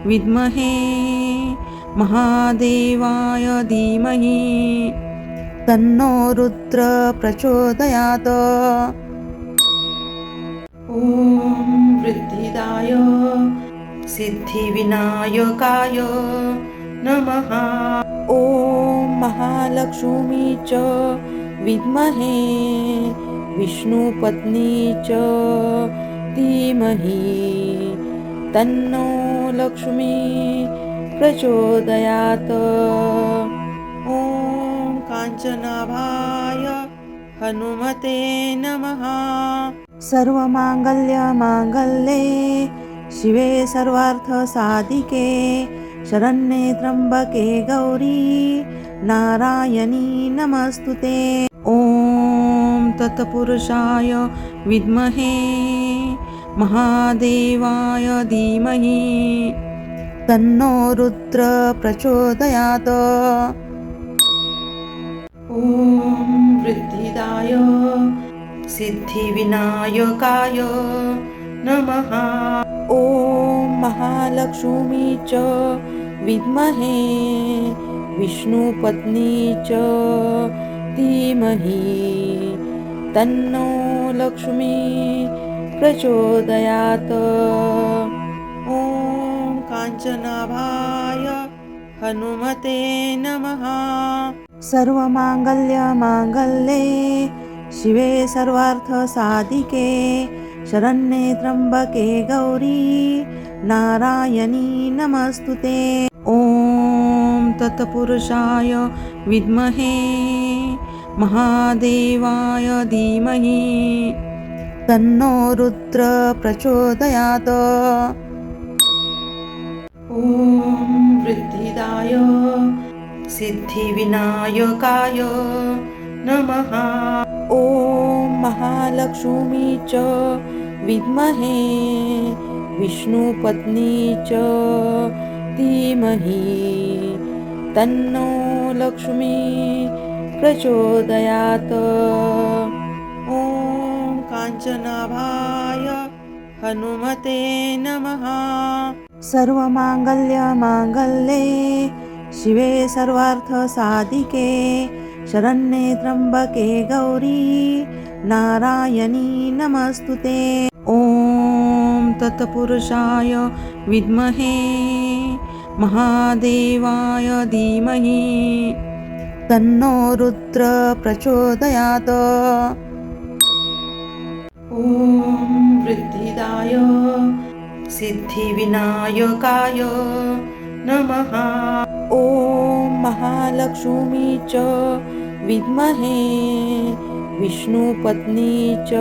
विद्महे महादेवाय धीमहि तन्नो रुद्र प्रचोदयात्। ॐ वृद्धिदाय सिद्धिविनायकाय नमः। ॐ महालक्ष्मी च विद्महे विष्णुपत्नी च धीमहि तन्नो लक्ष्मी प्रचोदयात्। ॐ काञ्चनाभाय हनुमते नमः। सर्वमाङ्गल्यमाङ्गल्ये शिवे सर्वार्थसाधिके शरण्ये त्र्यम्बके गौरी नारायणी नमस्तुते। ॐ तत्पुरुषाय विद्महे महादेवाय धीमहि तन्नो रुद्र प्रचोदयात्। ॐ वृद्धिदाय सिद्धिविनायकाय नमः। ॐ महालक्ष्मी च विद्महे विष्णुपत्नी च धीमहि तन्नो लक्ष्मी प्रचोदयात्। ॐ काञ्चनाभाय हनुमते नमः। सर्वमाङ्गल्यमाङ्गल्ये शिवे सर्वार्थसाधिके शरण्ये त्र्यम्बके गौरी नारायणी नमस्तुते। ॐ तत्पुरुषाय विद्महे महादेवाय धीमहि तन्नो रुद्र प्रचोदयात्। ॐ वृद्धिदाय सिद्धिविनायकाय नमः। ॐ महालक्ष्मी च विद्महे विष्णुपत्नी च धीमहि तन्नो लक्ष्मी प्रचोदयात्। ॐ काञ्चनाभाय हनुमते नमः। सर्वमाङ्गल्यमाङ्गल्ये शिवे सर्वार्थसाधिके शरण्ये त्र्यम्बके गौरी नारायणी नमस्तुते। ॐ तत्पुरुषाय विद्महे महादेवाय धीमहि तन्नो रुद्र प्रचोदयात्। ॐ वृद्धिदाय सिद्धिविनायकाय नमः। ॐ महालक्ष्मी च विद्महे विष्णुपत्नी च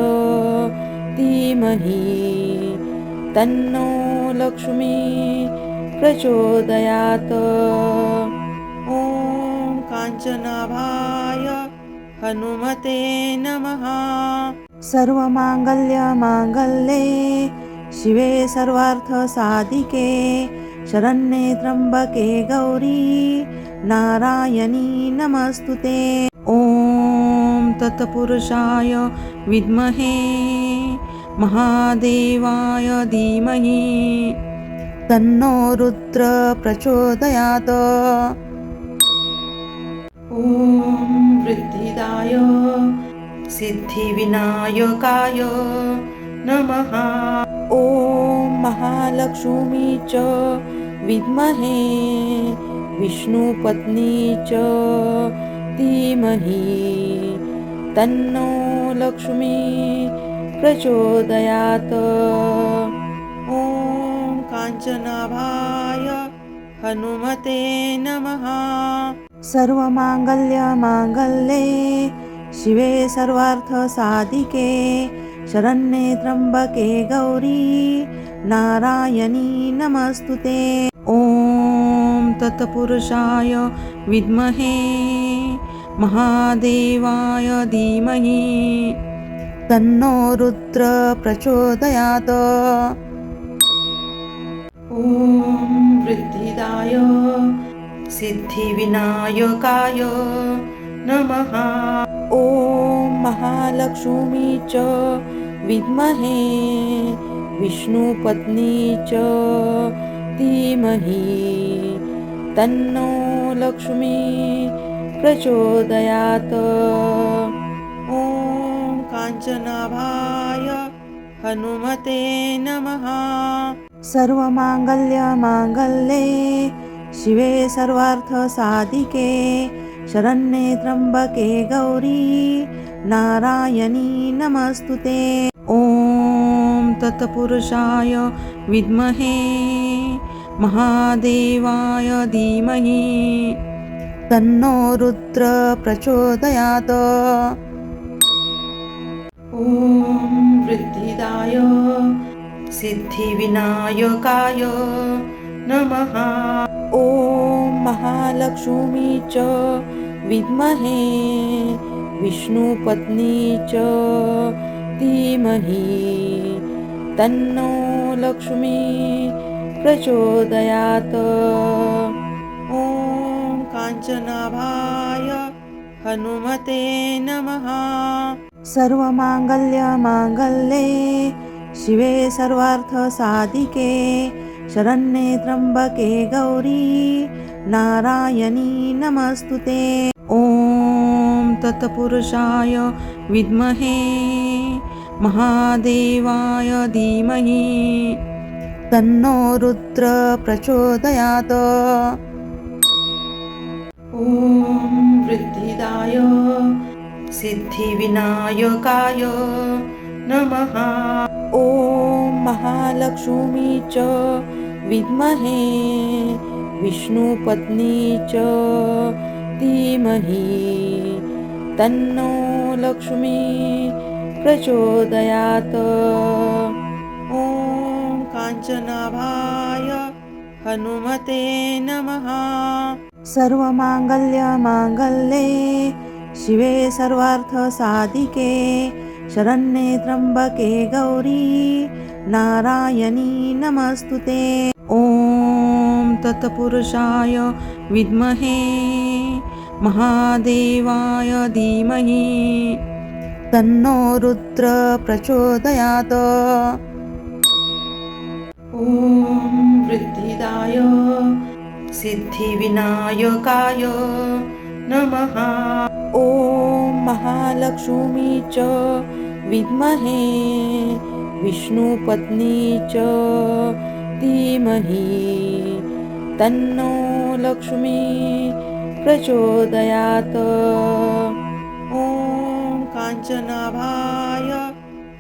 धीमहि तन्नो लक्ष्मी प्रचोदयात्। ॐ काञ्चनाभाय हनुमते नमः। सर्वमाङ्गल्यमाङ्गल्ये शिवे सर्वार्थसाधिके शरण्ये त्र्यम्बके गौरी नारायणी नमस्तुते। ॐ तत्पुरुषाय विद्महे महादेवाय धीमहि तन्नो रुद्र प्रचोदयात्। ॐ वृद्धिदाय सिद्धिविनायकाय नमः। ॐ महालक्ष्मी च विद्महे विष्णुपत्नी च धीमहि तन्नो लक्ष्मी प्रचोदयात्। ॐ काञ्चनाभाय हनुमते नमः। सर्वमाङ्गल्यमाङ्गल्ये शिवे सर्वार्थ साधिके शरण्ये त्र्यंबके गौरी नारायणी नमस्तुते। ओम तत्पुरुषाय विद्महे महादेवाय धीमहि तन्नो रुद्र प्रचोदयात्। ओम वृद्धिदाय सिद्धिविनायकाय नमः। ओम महालक्ष्मी च विद्महे विष्णुपत्नी च धीमहि तन्नो लक्ष्मी प्रचोदयात्। ओम कांचनाभाय हनुमते नमः। सर्वमांगल्ये शिवे सर्वार्थ साधिके शरण्ये त्र्यंबके गौरी नारायणी नमस्तुते। ओम तत्पुरुषाय विद्महे महादेवाय धीमहि तन्नो रुद्र प्रचोदयात्। ओम वृद्धिदाय सिद्धिविनायकाय नमः। ओम महालक्ष्मी च विद्महे विष्णुपत्नी च धीमहि तन्नो लक्ष्मी प्रचोदयात्। ओम कांचनाभाय हनुमते नमः। सर्वमांगल्ये शिवे सर्वार्थ साधिके शरण्ये त्र्यंबके गौरी नारायणी नमस्तुते। ओम तत्पुरुषाय विद्महे महादेवाय धीमहि तन्नो रुद्र प्रचोदयात्। ओम वृद्धिदाय सिद्धिविनायकाय नमः। ओम महालक्ष्मी च विद्महे विष्णुपत्नी च धीमहि तन्नो लक्ष्मी प्रचोदयात्। ओम कांचनाभाय हनुमते नमः। सर्वमांगल्ये शिवे सर्वार्थ साधिके शरण्ये त्र्यंबके गौरी नारायणी नमस्तुते। ओम तत्पुरुषाय विद्महे महादेवाय धीमहि तन्नो रुद्र प्रचोदयात्। ओम वृद्धिदाय सिद्धिविनायकाय नमः। ओम महालक्ष्मी च विद्महे विष्णुपत्नी च धीमहि तन्नो लक्ष्मी प्रचोदयात्। ओम कांचनाभाय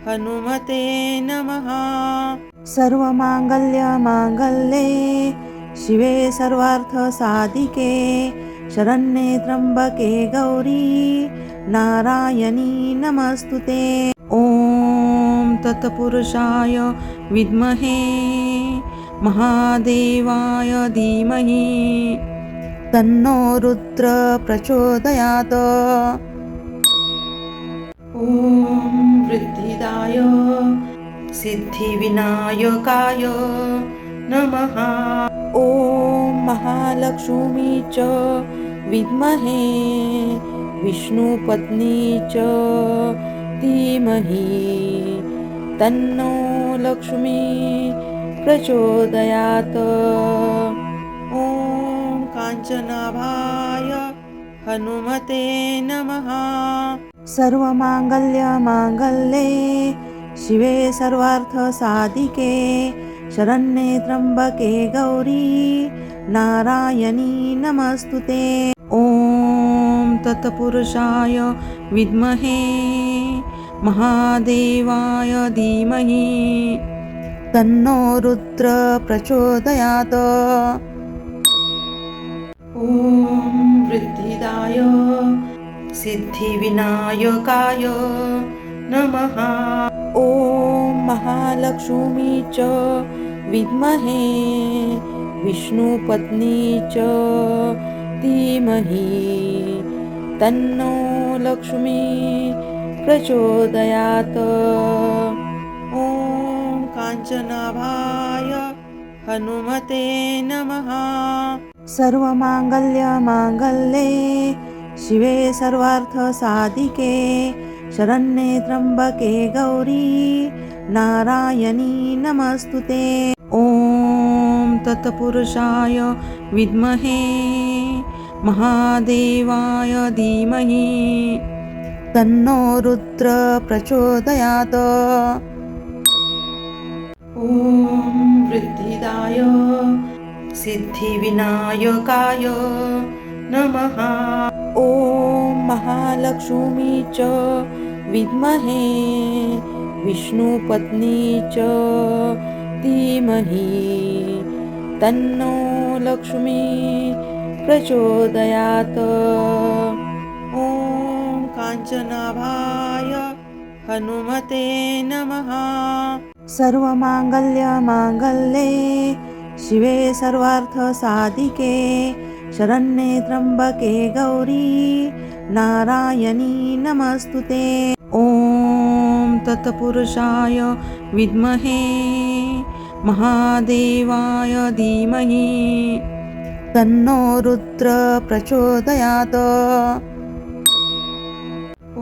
हनुमते नमः। सर्वमांगल्ये शिवे सर्वार्थ साधिके शरण्ये त्र्यंबके गौरी नारायणी नमस्तुते। ओम तत्पुरुषाय विद्महे महादेवाय धीमहि तन्नो रुद्र प्रचोदयात्। ओम वृद्धिदाय सिद्धिविनायकाय नमः। ओम महालक्ष्मी च विद्महे विष्णुपत्नी च धीमहि तन्नो लक्ष्मी प्रचोदयात्। ओम कांचनाभाय हनुमते नमः। सर्वमांगल्ये शिवे सर्वार्थ साधिके शरण्ये त्र्यंबके गौरी नारायणी नमस्तुते। ओम तत्पुरुषाय विद्महे महादेवाय धीमहि तन्नो रुद्र प्रचोदयात्। ओम वृद्धिदाय सिद्धिविनायकाय नमः। ॐ महालक्ष्मी च विद्महे विष्णुपत्नी च धीमहि तन्नो लक्ष्मी प्रचोदयात्। ॐ काञ्चनाभाय हनुमते नमः। सर्वमाङ्गल्यमाङ्गल्ये शिवे सर्वार्थसाधिके शरण्ये त्र्यम्बके गौरी नारायणी नमस्तुते। ॐ तत्पुरुषाय विद्महे महादेवाय धीमहि तन्नो रुद्र प्रचोदयात्। ॐ वृद्धिदाय सिद्धिविनायकाय नमः। ॐ महालक्ष्मी च विद्महे विष्णुपत्नी च धीमहि तन्नो लक्ष्मी प्रचोदयात्। ॐ काञ्चनाभाय हनुमते नमः। सर्वमाङ्गल्यमाङ्गल्ये शिवे सर्वार्थसाधिके शरण्ये त्र्यम्बके गौरी नारायणी नमस्तुते। ॐ तत्पुरुषाय विद्महे महादेवाय धीमहि तन्नो रुद्र प्रचोदयात्। ॐ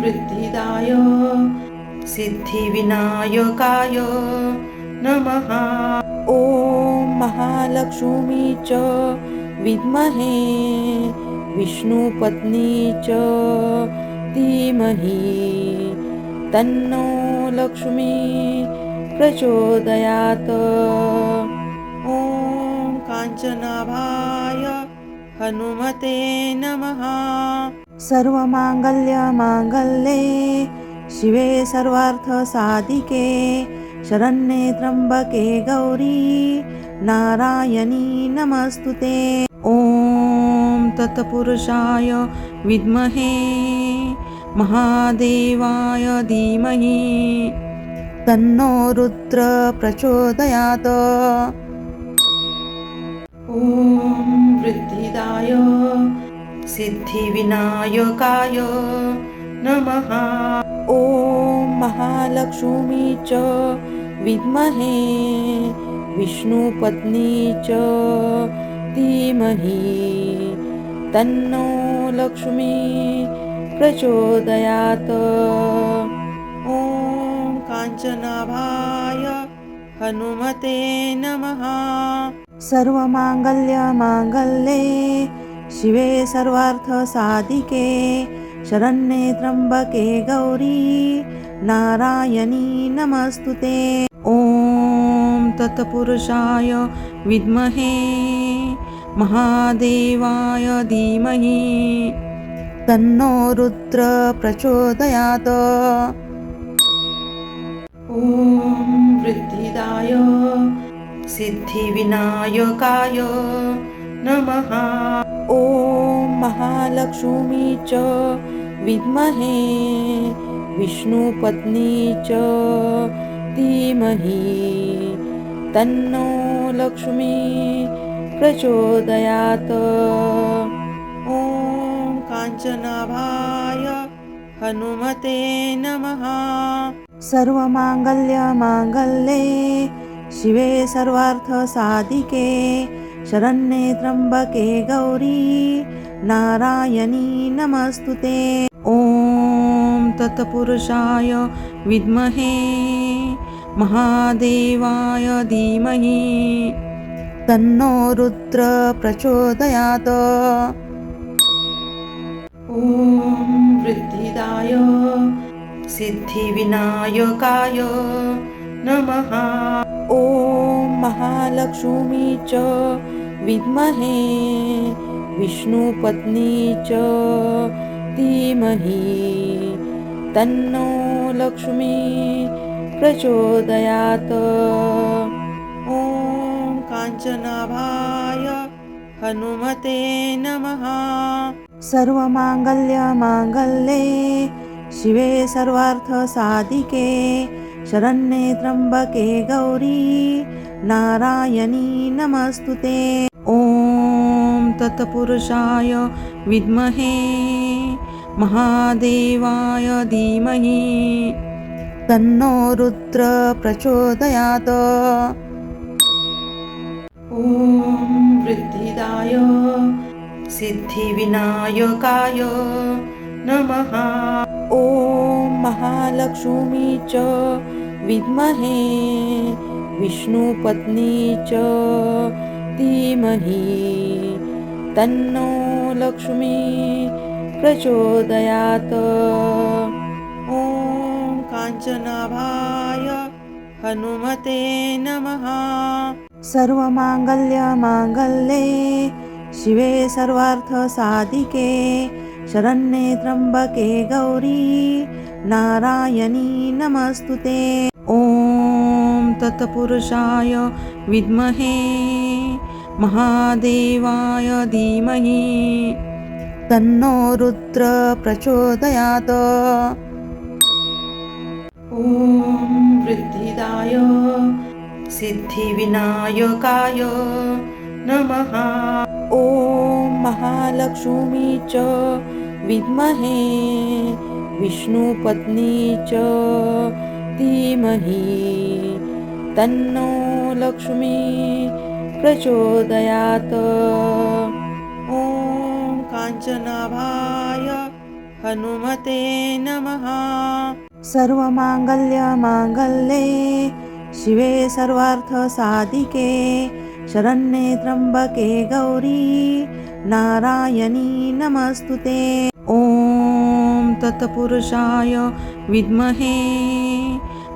वृद्धिदाय सिद्धिविनायकाय नमः। ॐ महालक्ष्मी च विद्महे विष्णुपत्नी च धीमहि तन्नो लक्ष्मी प्रचोदयात्। ॐ काञ्चनाभाय हनुमते नमः। सर्वमाङ्गल्यमाङ्गल्ये शिवे सर्वार्थसाधिके शरण्ये त्र्यम्बके गौरी नारायणी नमस्तुते। ॐ तत्पुरुषाय विद्महे महादेवाय धीमहि तन्नो रुद्र प्रचोदयात्। ॐ वृद्धिदाय सिद्धिविनायकाय नमः। ॐ महालक्ष्मी च विद्महे विष्णुपत्नी च धीमहि तन्नो लक्ष्मी प्रचोदयात्। ॐ काञ्चनाभाय हनुमते नमः। सर्वमाङ्गल्यमाङ्गल्ये शिवे सर्वार्थसाधिके शरण्ये त्र्यम्बके गौरी नारायणी नमस्तुते। ॐ तत्पुरुषाय विद्महे महादेवाय धीमहि तन्नो रुद्र प्रचोदयात्। ॐ वृद्धिदाय सिद्धिविनायकाय नमः। ॐ महालक्ष्मी च विद्महे विष्णुपत्नी च धीमहि तन्नो लक्ष्मी प्रचोदयात्। ॐ काञ्चनाभाय हनुमते नमः। सर्वमाङ्गल्यमाङ्गल्ये शिवे सर्वार्थसाधिके शरण्ये त्र्यम्बके गौरी नारायणी नमस्तुते। ॐ तत्पुरुषाय विद्महे महादेवाय धीमहि तन्नो रुद्र प्रचोदयात्। ॐ वृद्धिदाय सिद्धिविनायकाय नमः। ॐ महालक्ष्मी च विद्महे विष्णुपत्नी च धीमहि तन्नो लक्ष्मी प्रचोदयात्। ॐ काञ्चनाभाय हनुमते नमः। सर्वमांगल्ये शिवे सर्वार्थसाधिके शरण्ये त्र्यंबके गौरी नारायणी नमस्तुते। ओम तत्पुरुषाय विद्महे महादेवाय धीमहि तन्नो रुद्र प्रचोदयात्। ओम वृद्धिदाय सिद्धिविनायकाय नमः। ओम महालक्ष्मी च विद्महे विष्णुपत्नी च धीमहि तन्नो लक्ष्मी प्रचोदयात्। ओम कांचनाभाय हनुमते नमः। सर्वमांगल्ये शिवे सर्वार्थसाधिके शरण्ये त्र्यंबके गौरी नारायणी नमस्तुते। ओम तत्पुरुषाय विद्महे महादेवाय धीमहि तन्नो रुद्र प्रचोदयात्। ओम वृद्धिदाय सिद्धिविनायकाय नमः। ओम महालक्ष्मी च विद्महे विष्णुपत्नी च धीमहि तन्नो लक्ष्मी प्रचोदयात्। ओम कांचनाभाय हनुमते नमः। सर्वमांगल्ये शिवे सर्वार्थसाधिके शरण्ये त्र्यंबके गौरी नारायणी नमस्तुते। ओम तत्पुरुषाय विद्महे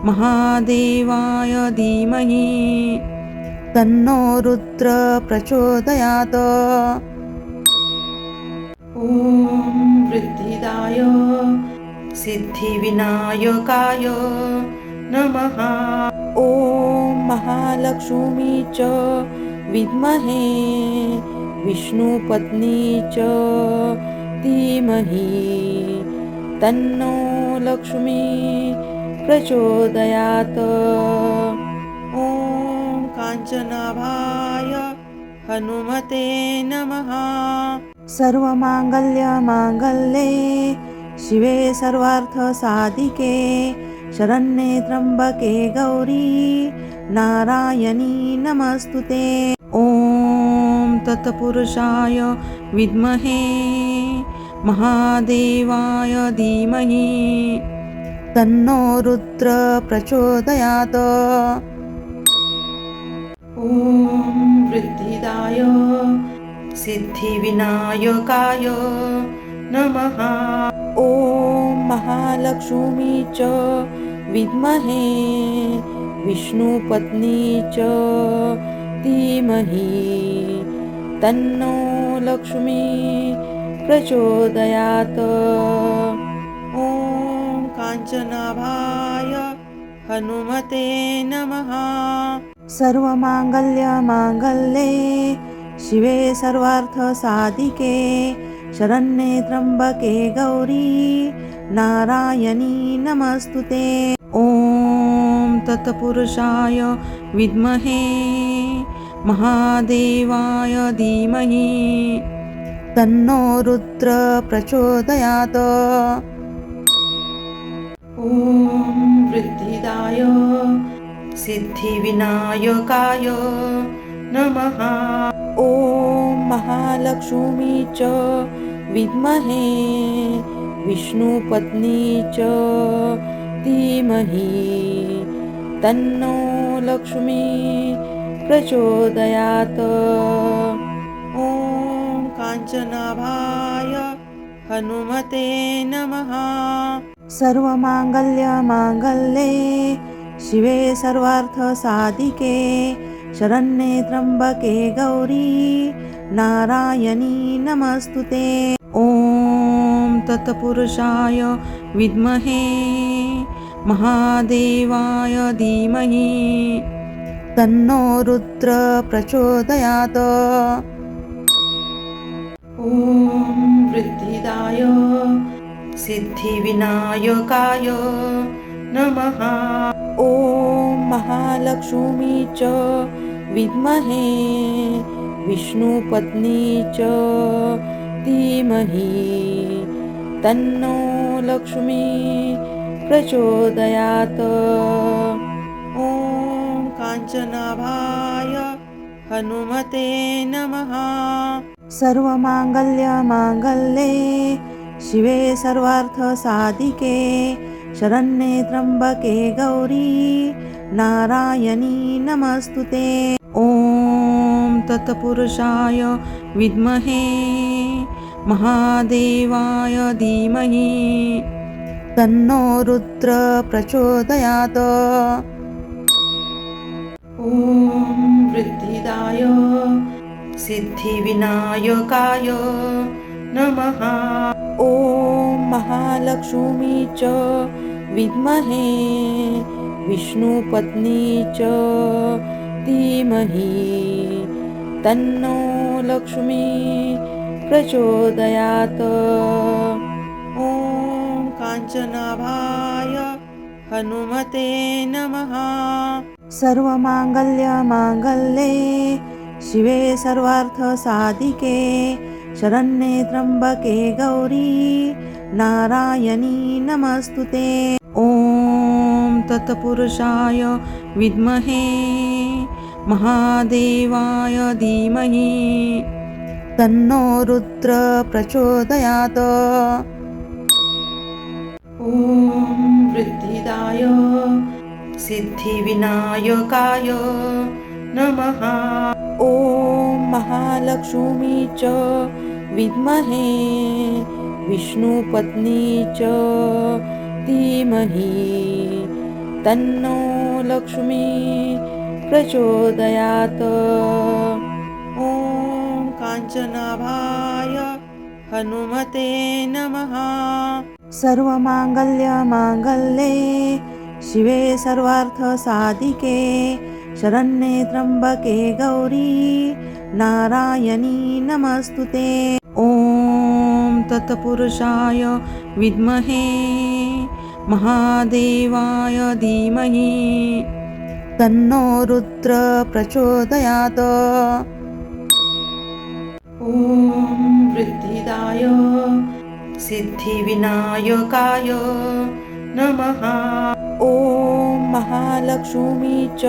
महादेवाय धीमहि तन्नो रुद्र प्रचोदयात्। ओम वृद्धिदाय सिद्धिविनायकाय नमः। ओम महालक्ष्मी च विद्महे विष्णुपत्नी च धीमहि तन्नो लक्ष्मी प्रचोदयात्। ओम कांचनाभाय हनुमते नमः। सर्वमांगल्ये शिवे सर्वार्थसाधिके शरण्ये त्र्यंबके गौरी नारायणी नमस्तुते। ओम तत्पुरुषाय विद्महे महादेवाय धीमहि तन्नो रुद्र प्रचोदयात्। ओम वृद्धिदाय सिद्धिविनायकाय नमः। ओम महालक्ष्मी च विद्महे विष्णुपत्नी च धीमहि तन्नो लक्ष्मी प्रचोदयात्। ओम कांचनाभाय हनुमते नमः। सर्वमांगल्ये शिवे सर्वार्थसाधिके शरण्ये त्र्यंबके गौरी नारायणी नमस्तुते। ओम तत्पुरुषाय विद्महे महादेवाय धीमहि तन्नो रुद्र प्रचोदयात्। ओम वृद्धिदाय सिद्धिविनायकाय नमः। ओम महालक्ष्मी च विद्महे विष्णुपत्नी च धीमहि तन्नो लक्ष्मी प्रचोदयात्। ओम कांचनाभाय हनुमते नमः। सर्वमांगल्ये शिवे सर्वार्थसाधिके शरण्ये त्र्यंबके गौरी नारायणी नमस्तुते। ओम तत्पुरुषाय विद्महे महादेवाय धीमहि तन्नो रुद्र प्रचोदयात्। ओम वरदराय सिद्धिविनायकाय नमः। ॐ महालक्ष्मी च विद्महे विष्णुपत्नी च धीमहि तन्नो लक्ष्मी प्रचोदयात्। ॐ काञ्चनाभाय हनुमते नमः। सर्वमाङ्गल्यमाङ्गल्ये शिवे सर्वार्थसाधिके शरण्ये त्र्यम्बके गौरी नारायणी नमस्तुते। ॐ तत्पुरुषाय विद्महे महादेवाय धीमहि तन्नो रुद्र प्रचोदयात्। ॐ वृद्धिदाय सिद्धिविनायकाय नमः। ॐ महालक्ष्मी च विद्महे विष्णुपत्नी च धीमहि तन्नो लक्ष्मी प्रचोदयात्। ॐ काञ्चनाभाय हनुमते नमः। सर्वमाङ्गल्यमाङ्गल्ये शिवे सर्वार्थसाधिके शरण्ये त्र्यम्बके गौरी नारायणी नमस्तुते। ॐ तत्पुरुषाय विद्महे महादेवाय धीमहि तन्नो रुद्र प्रचोदयात्। ॐ वृद्धिदाय सिद्धिविनायकाय नमः। ॐ महालक्ष्मी च विद्महे विष्णुपत्नी च धीमहि तन्नो लक्ष्मी प्रचोदयात्। ॐ काञ्चनाभाय हनुमते नमः। सर्वमाङ्गल्यमाङ्गल्ये शिवे सर्वार्थसाधिके शरण्ये त्र्यम्बके गौरी नारायणी नमस्तुते। ॐ तत्पुरुषाय विद्महे महादेवाय धीमहि तन्नो रुद्र प्रचोदयात्। ॐ वृद्धिदाय सिद्धिविनायकाय नमः। ॐ महालक्ष्मी च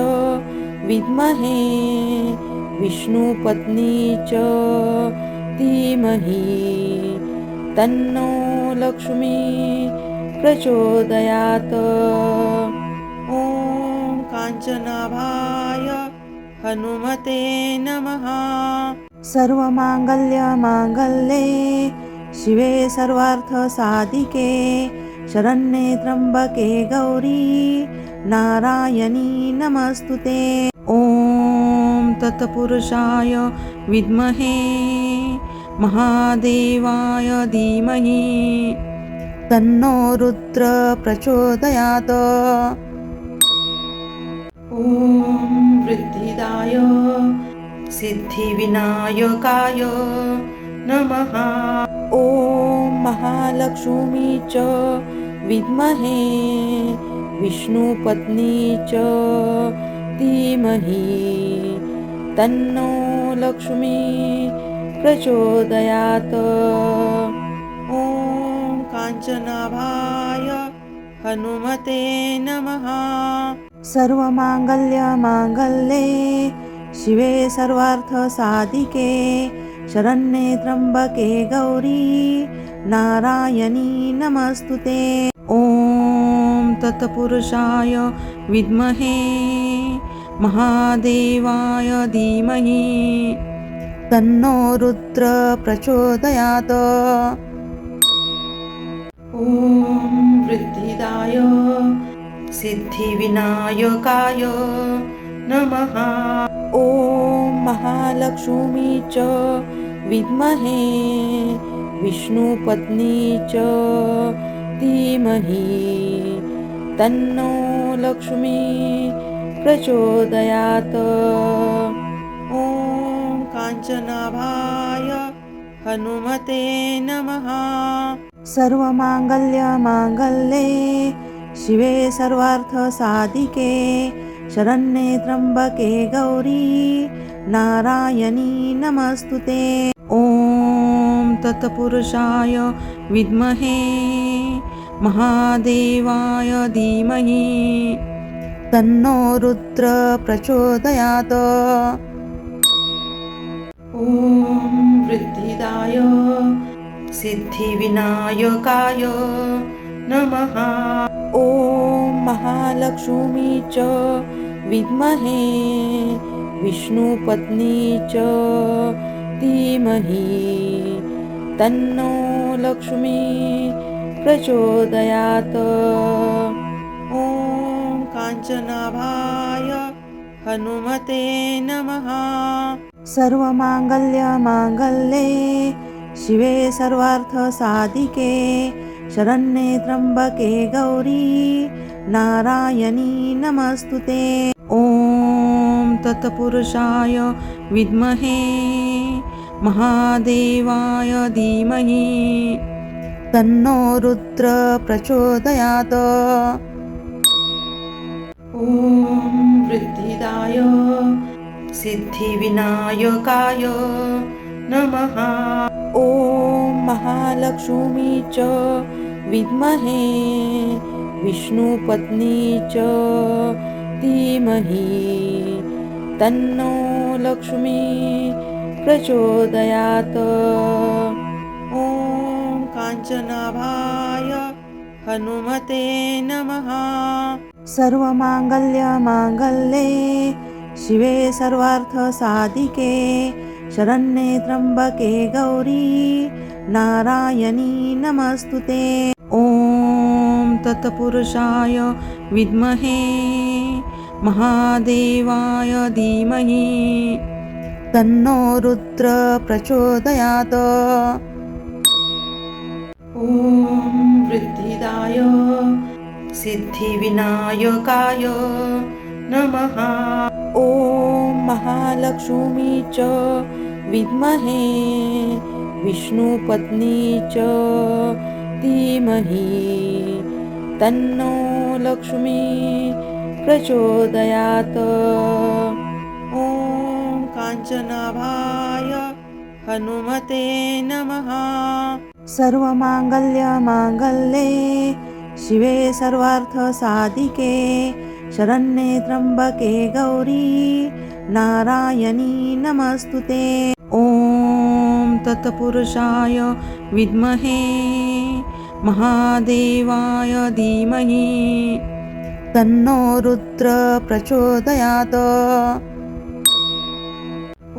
विद्महे विष्णुपत्नी च धीमहि तन्नो लक्ष्मी प्रचोदयात्। ॐ काञ्चनाभाय हनुमते नमः। सर्वमाङ्गल्यमाङ्गल्ये शिवे सर्वार्थसाधिके शरण्ये त्र्यम्बके गौरी नारायणी नमस्तुते। ॐ तत्पुरुषाय विद्महे महादेवाय धीमहि तन्नो रुद्र प्रचोदयात्। ॐ वृद्धिदाय सिद्धिविनायकाय नमः। ॐ महालक्ष्मी च विद्महे विष्णुपत्नी च धीमहि तन्नो लक्ष्मी प्रचोदयात्। ॐ काञ्चनाभाय हनुमते नमः। सर्वमाङ्गल्यमाङ्गल्ये शिवे सर्वार्थसाधिके शरण्ये त्र्यम्बके गौरी नारायणी नमस्तुते। ॐ तत्पुरुषाय विद्महे महादेवाय धीमहि तन्नो रुद्र प्रचोदयात्। ॐ वृद्धिदाय सिद्धिविनायकाय नमः। ॐ महालक्ष्मी च विद्महे विष्णुपत्नी च धीमहि तन्नो लक्ष्मी प्रचोदयात्। ॐ काञ्चनाभाय हनुमते नमः। सर्वमाङ्गल्यमाङ्गल्ये शिवे सर्वार्थसाधिके शरण्ये त्र्यम्बके गौरी नारायणी नमस्तुते। ॐ तत्पुरुषाय विद्महे महादेवाय धीमहि तन्नो रुद्र प्रचोदयात्। ॐ वृद्धिदाय सिद्धिविनायकाय नमः। ॐ महालक्ष्मी च विद्महे विष्णुपत्नी च धीमहि तन्नो लक्ष्मी प्रचोदयात्। ॐ काञ्चनाभाय हनुमते नमः। सर्वमाङ्गल्यमाङ्गल्ये शिवे सर्वार्थसाधिके शरण्ये त्र्यम्बके गौरी नारायणी नमस्तुते। ॐ तत्पुरुषाय विद्महे महादेवाय धीमहि तन्नो रुद्र प्रचोदयात्। ॐ वृद्धिदाय सिद्धिविनायकाय नमः। ॐ महालक्ष्मी च विद्महे विष्णुपत्नी च धीमहि तन्नो लक्ष्मी प्रचोदयात्। ॐ काञ्चनाभाय हनुमते नमः। सर्वमाङ्गल्यमाङ्गल्ये शिवे सर्वार्थसाधिके शरण्ये त्र्यम्बके गौरी नारायणी नमस्तुते। ॐ तत्पुरुषाय विद्महे महादेवाय धीमहि तन्नो रुद्र प्रचोदयात्। ॐ वृद्धिदाय सिद्धिविनायकाय नमः। ॐ महालक्ष्मी च विद्महे विष्णुपत्नी च धीमहि तन्नो लक्ष्मी प्रचोदयात्। ॐ काञ्चनाभाय हनुमते नमः। सर्वमाङ्गल्यमाङ्गल्ये शिवे सर्वार्थसाधिके शरण्ये त्र्यम्बके गौरी नारायणी नमस्तुते। ॐ तत्पुरुषाय विद्महे महादेवाय धीमहि तन्नो रुद्र प्रचोदयात्।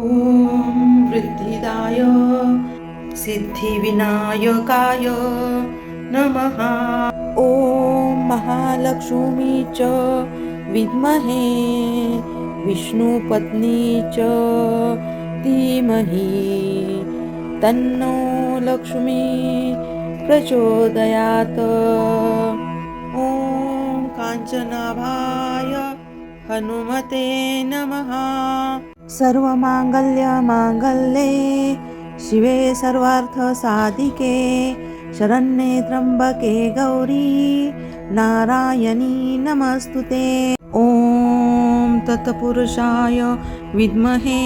ॐ वृद्धिदाय सिद्धिविनायकाय नमः। ॐ महालक्ष्मी च विद्महे विष्णुपत्नी च धीमहि तन्नो लक्ष्मी प्रचोदयात्। ॐ काञ्चनाभाय हनुमते नमः। सर्वमाङ्गल्यमाङ्गल्ये शिवे सर्वार्थसाधिके शरण्ये त्र्यम्बके गौरी नारायणी नमस्तुते। ॐ तत्पुरुषाय विद्महे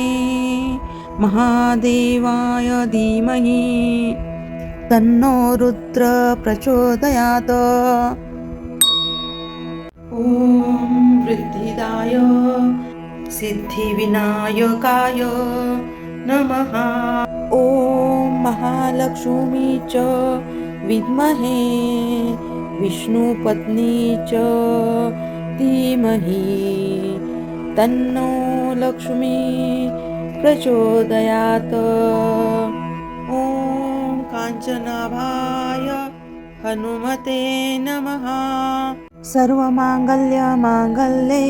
महादेवाय धीमहि तन्नो रुद्र प्रचोदयात्। ॐ वृद्धिदाय सिद्धिविनायकाय नमः। ॐ महालक्ष्मी च विद्महे विष्णुपत्नी च धीमहि तन्नो लक्ष्मी प्रचोदयात्। ॐ काञ्चनाभाय हनुमते नमः। सर्वमाङ्गल्यमाङ्गल्ये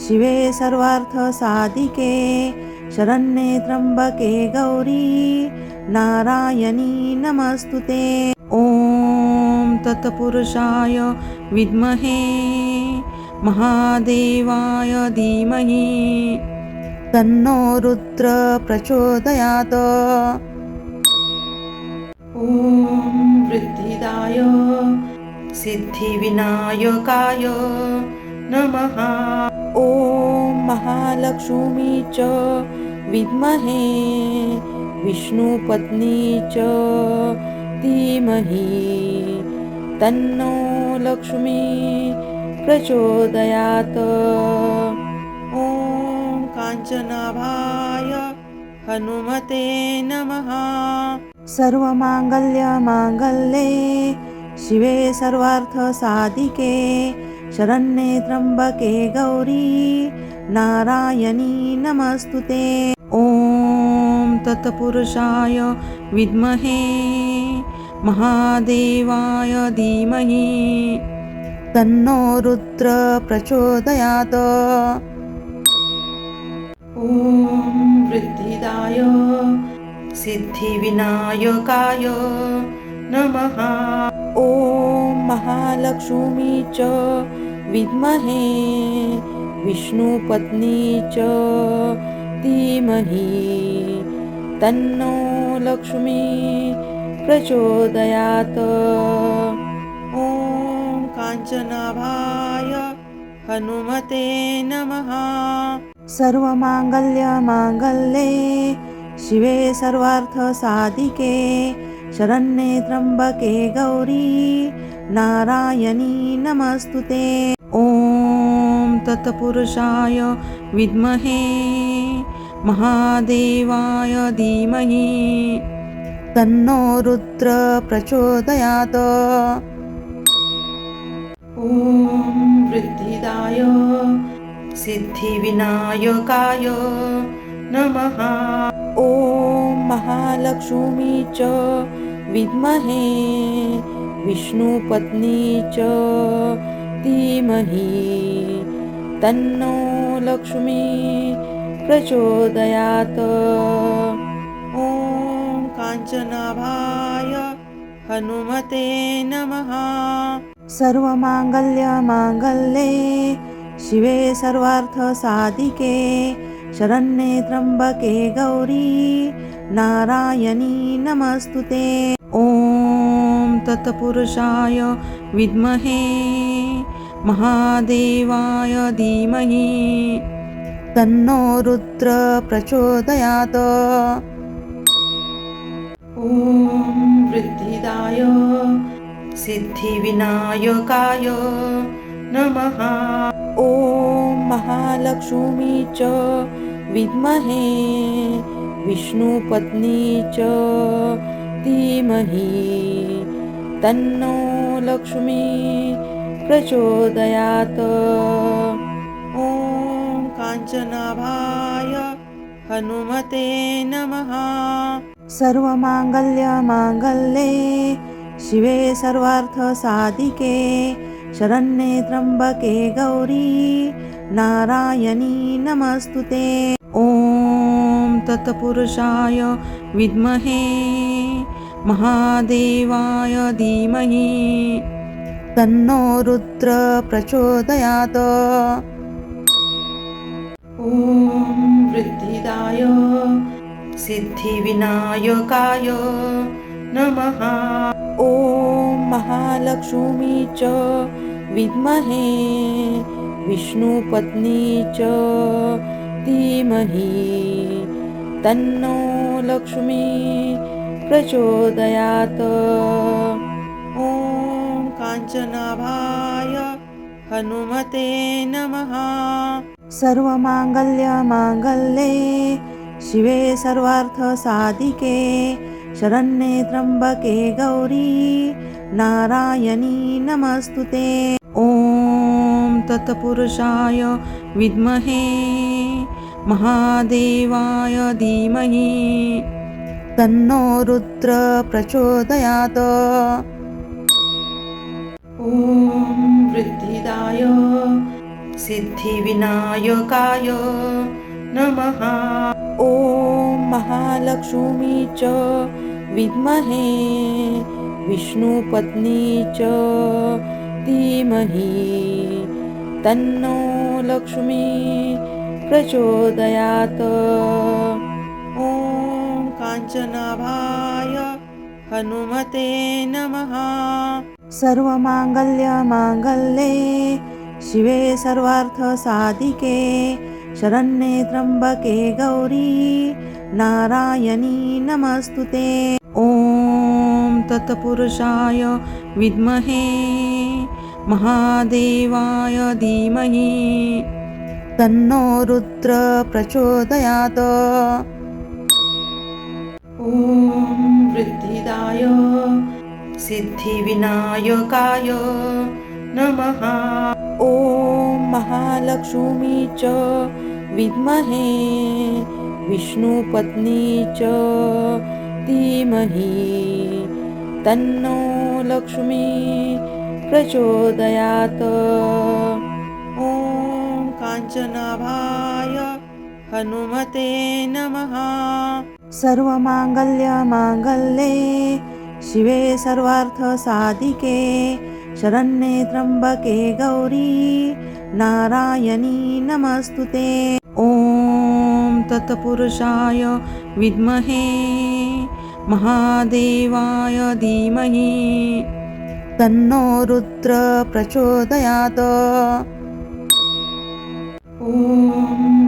शिवे सर्वार्थसाधिके शरण्ये त्र्यम्बके गौरी नारायणी नमस्तुते। ॐ तत्पुरुषाय विद्महे महादेवाय धीमहि तन्नो रुद्र प्रचोदयात्। वृद्धिदाय सिद्धिविनायकाय नमः। ॐ महालक्ष्मी च विद्महे विष्णुपत्नी च धीमहि तन्नो लक्ष्मी प्रचोदयात्। ॐ काञ्चनाभाय हनुमते नमः। सर्वमाङ्गल्यमाङ्गल्ये शिवे सर्वार्थसाधिके शरण्ये त्र्यम्बके गौरी नारायणी नमस्तुते। ॐ तत्पुरुषाय विद्महे महादेवाय धीमहि तन्नो रुद्र प्रचोदयात्। ॐ वृद्धिदाय सिद्धिविनायकाय नमः। ॐ महालक्ष्मी च विद्महे विष्णुपत्नी च धीमहि तन्नो लक्ष्मी प्रचोदयात्। ॐ काञ्चनाभाय हनुमते नमः। सर्वमाङ्गल्यमाङ्गल्ये शिवे सर्वार्थसाधिके शरण्ये त्र्यम्बके गौरी नारायणी नमस्तुते। ॐ तत्पुरुषाय विद्महे महादेवाय धीमहि तन्नो रुद्र प्रचोदयात्। ॐ वृद्धिदाय सिद्धिविनायकाय नमः। ॐ महालक्ष्मी च विद्महे विष्णुपत्नी च धीमहि तन्नो लक्ष्मी प्रचोदयात्। ॐ काञ्चनाभाय हनुमते नमः। सर्वमाङ्गल्यमाङ्गल्ये शिवे सर्वार्थसाधिके शरण्ये त्र्यम्बके गौरी नारायणी नमस्तुते। ॐ तत्पुरुषाय विद्महे महादेवाय धीमहि तन्नो रुद्र प्रचोदयात्। ॐ वृद्धिदाय सिद्धिविनायकाय नमः। ॐ महालक्ष्मी च विद्महे विष्णुपत्नी च धीमहि तन्नो लक्ष्मी प्रचोदयात्। ॐ काञ्चनाभाय हनुमते नमः। सर्वमाङ्गल्यमाङ्गल्ये शिवे सर्वार्थसाधिके शरण्ये त्र्यम्बके गौरी नारायणी नमस्तुते। ॐ तत्पुरुषाय विद्महे महादेवाय धीमहि तन्नो रुद्र प्रचोदयात्। ॐ वृद्धिदाय सिद्धिविनायकाय नमः। ॐ महालक्ष्मी च विद्महे विष्णुपत्नी च धीमहि तन्नो लक्ष्मी प्रचोदयात्। ॐ काञ्चनाभाय हनुमते नमः। सर्वमाङ्गल्यमाङ्गल्ये शिवे सर्वार्थसाधिके शरण्ये त्र्यम्बके गौरी नारायणी नमस्तुते। ॐ तत्पुरुषाय विद्महे महादेवाय धीमहि तन्नो रुद्र प्रचोदयात्। ॐ वृद्धिदाय सिद्धिविनायकाय नमः। ॐ महालक्ष्मी च विद्महे विष्णुपत्नी च धीमहि तन्नो लक्ष्मी प्रचोदयात्। ॐ काञ्चनाभाय हनुमते नमः। सर्वमाङ्गल्यमाङ्गल्ये शिवे सर्वार्थसाधिके शरण्ये त्र्यम्बके गौरी नारायणी नमस्तुते। ॐ तत्पुरुषाय विद्महे महादेवाय धीमहि तन्नो रुद्र प्रचोदयात्। ॐ वृद्धिदाय सिद्धिविनायकाय नमः। ॐ महालक्ष्मी च विद्महे विष्णुपत्नी च धीमहि तन्नो लक्ष्मी प्रचोदयात्। ॐ काञ्चनाभाय हनुमते नमः। सर्वमाङ्गल्यमाङ्गल्ये शिवे सर्वार्थसाधिके शरण्ये त्र्यम्बके गौरी नारायणी नमस्तुते। ॐ तत्पुरुषाय विद्महे महादेवाय धीमहि तन्नो रुद्र प्रचोदयात्। ॐ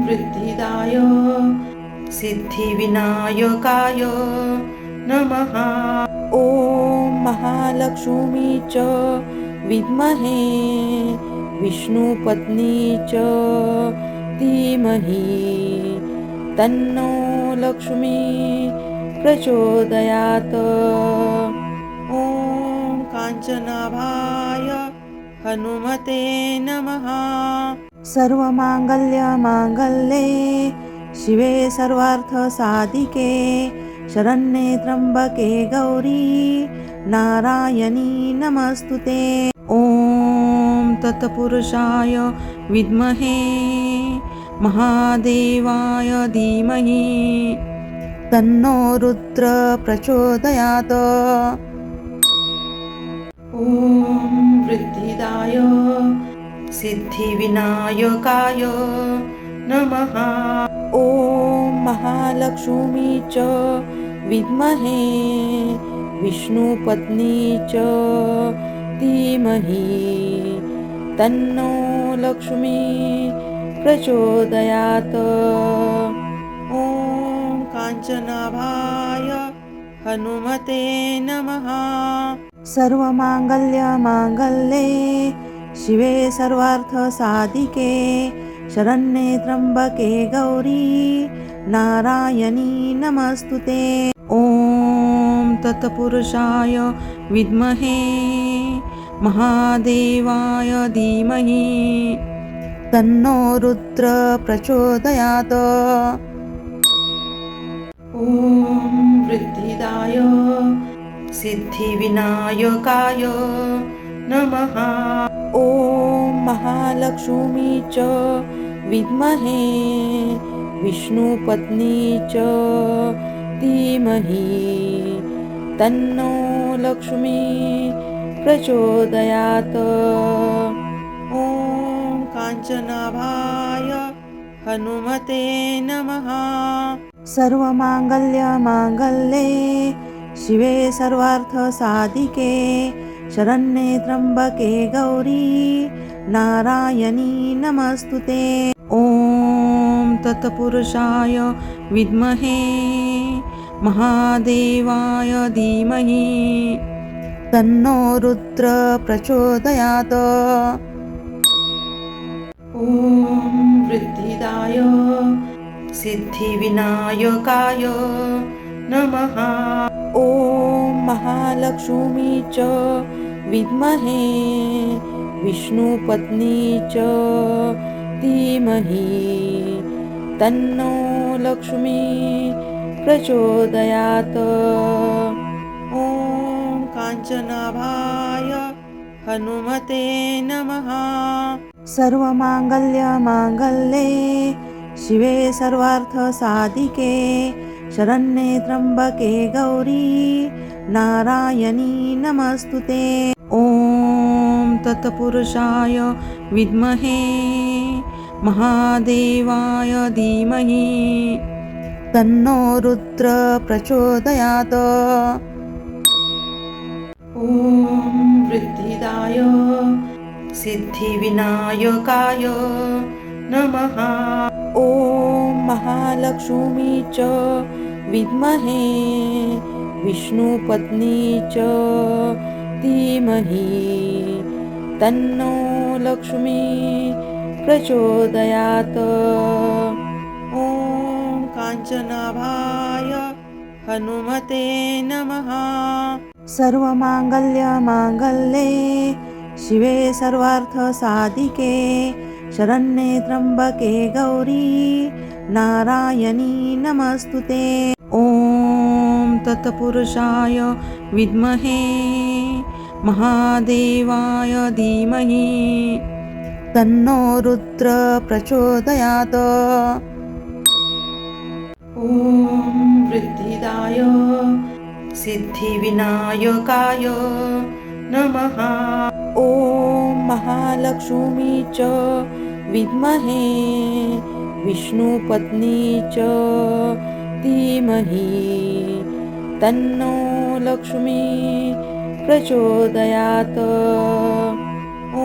वृद्धिदाय सिद्धिविनायकाय नमः। ॐ महालक्ष्मी च विद्महे विष्णुपत्नी च धीमहि तन्नो लक्ष्मी प्रचोदयात्। ॐ काञ्चनाभाय हनुमते नमः। सर्वमाङ्गल्यमाङ्गल्ये शिवे सर्वार्थसाधिके शरण्ये त्र्यम्बके गौरी नारायणी नमस्तुते। ॐ तत्पुरुषाय विद्महे महादेवाय धीमहि तन्नो रुद्र प्रचोदयात्। ॐ वृद्धिदाय सिद्धिविनायकाय नमः। ॐ महालक्ष्मी च विद्महे विष्णुपत्नी च धीमहि तन्नो लक्ष्मी प्रचोदयात्। ॐ काञ्चनाभाय हनुमते नमः। सर्वमाङ्गल्यमाङ्गल्ये शिवे सर्वार्थसाधिके शरण्ये त्र्यम्बके गौरी नारायणी नमस्तुते। ॐ तत्पुरुषाय विद्महे महादेवाय धीमहि तन्नो रुद्र प्रचोदयात्। ॐ वृद्धिदाय सिद्धिविनायकाय नमः। ॐ महालक्ष्मी च विद्महे विष्णुपत्नी च धीमहि तन्नो लक्ष्मी प्रचोदयात्। ॐ काञ्चनाभाय हनुमते नमः। सर्वमाङ्गल्यमाङ्गल्ये शिवे सर्वार्थसाधिके शरण्ये त्र्यम्बके गौरी नारायणी नमस्तुते। ॐ तत्पुरुषाय विद्महे महादेवाय धीमहि तन्नो रुद्र प्रचोदयात्। ॐ वृद्धिदाय सिद्धिविनायकाय नमः। ॐ महालक्ष्मी च विद्महे विष्णुपत्नी च धीमहि तन्नो लक्ष्मी प्रचोदयात्। ॐ काञ्चनाभाय हनुमते नमः। सर्वमाङ्गल्यमाङ्गल्ये शिवे सर्वार्थसाधिके शरण्ये त्र्यम्बके गौरी नारायणी नमस्तुते। ॐ तत्पुरुषाय विद्महे महादेवाय धीमहि तन्नो रुद्र प्रचोदयात्। ॐ वृद्धिदाय सिद्धिविनायकाय नमः। ॐ महालक्ष्मी च विद्महे विष्णुपत्नी च धीमहि तन्नो लक्ष्मी प्रचोदयात्। ॐ काञ्चनाभाय हनुमते नमः। सर्वमाङ्गल्यमाङ्गल्ये शिवे सर्वार्थसाधिके शरण्ये त्र्यम्बके गौरी नारायणी नमस्तुते। ॐ तत्पुरुषाय विद्महे महादेवाय धीमहि तन्नो रुद्र प्रचोदयात्। ॐ वृद्धिदाय सिद्धिविनायकाय नमः। ॐ महालक्ष्मी च विद्महे विष्णुपत्नी च धीमहि तन्नो लक्ष्मी प्रचोदयात्।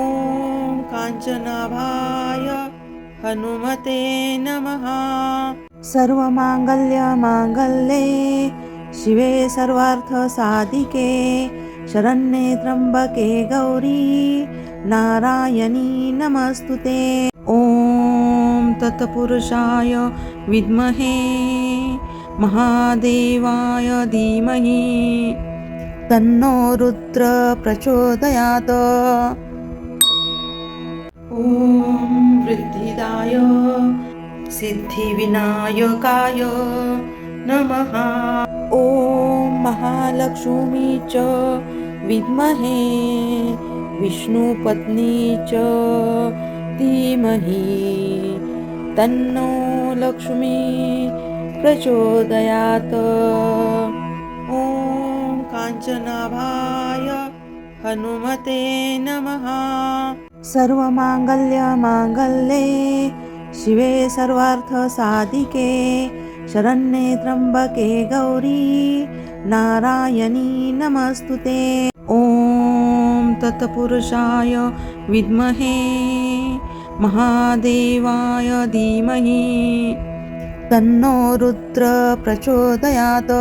ॐ काञ्चनाभाय हनुमते नमः। सर्वमाङ्गल्यमाङ्गल्ये शिवे सर्वार्थसाधिके शरण्ये त्र्यम्बके गौरी नारायणी नमस्तुते। ॐ तत्पुरुषाय विद्महे महादेवाय धीमहि तन्नो रुद्र प्रचोदयात्। ॐ वृद्धिदाय सिद्धिविनायकाय नमः। ॐ महालक्ष्मी च विद्महे विष्णुपत्नी च धीमहि तन्नो लक्ष्मी प्रचोदयात्। ॐ काञ्चनाभाय हनुमते नमः। सर्वमाङ्गल्यमाङ्गल्ये शिवे सर्वार्थसाधिके शरण्ये त्र्यम्बके गौरी नारायणी नमस्तुते। ॐ तत्पुरुषाय विद्महे महादेवाय धीमहि तन्नो रुद्र प्रचोदयात्।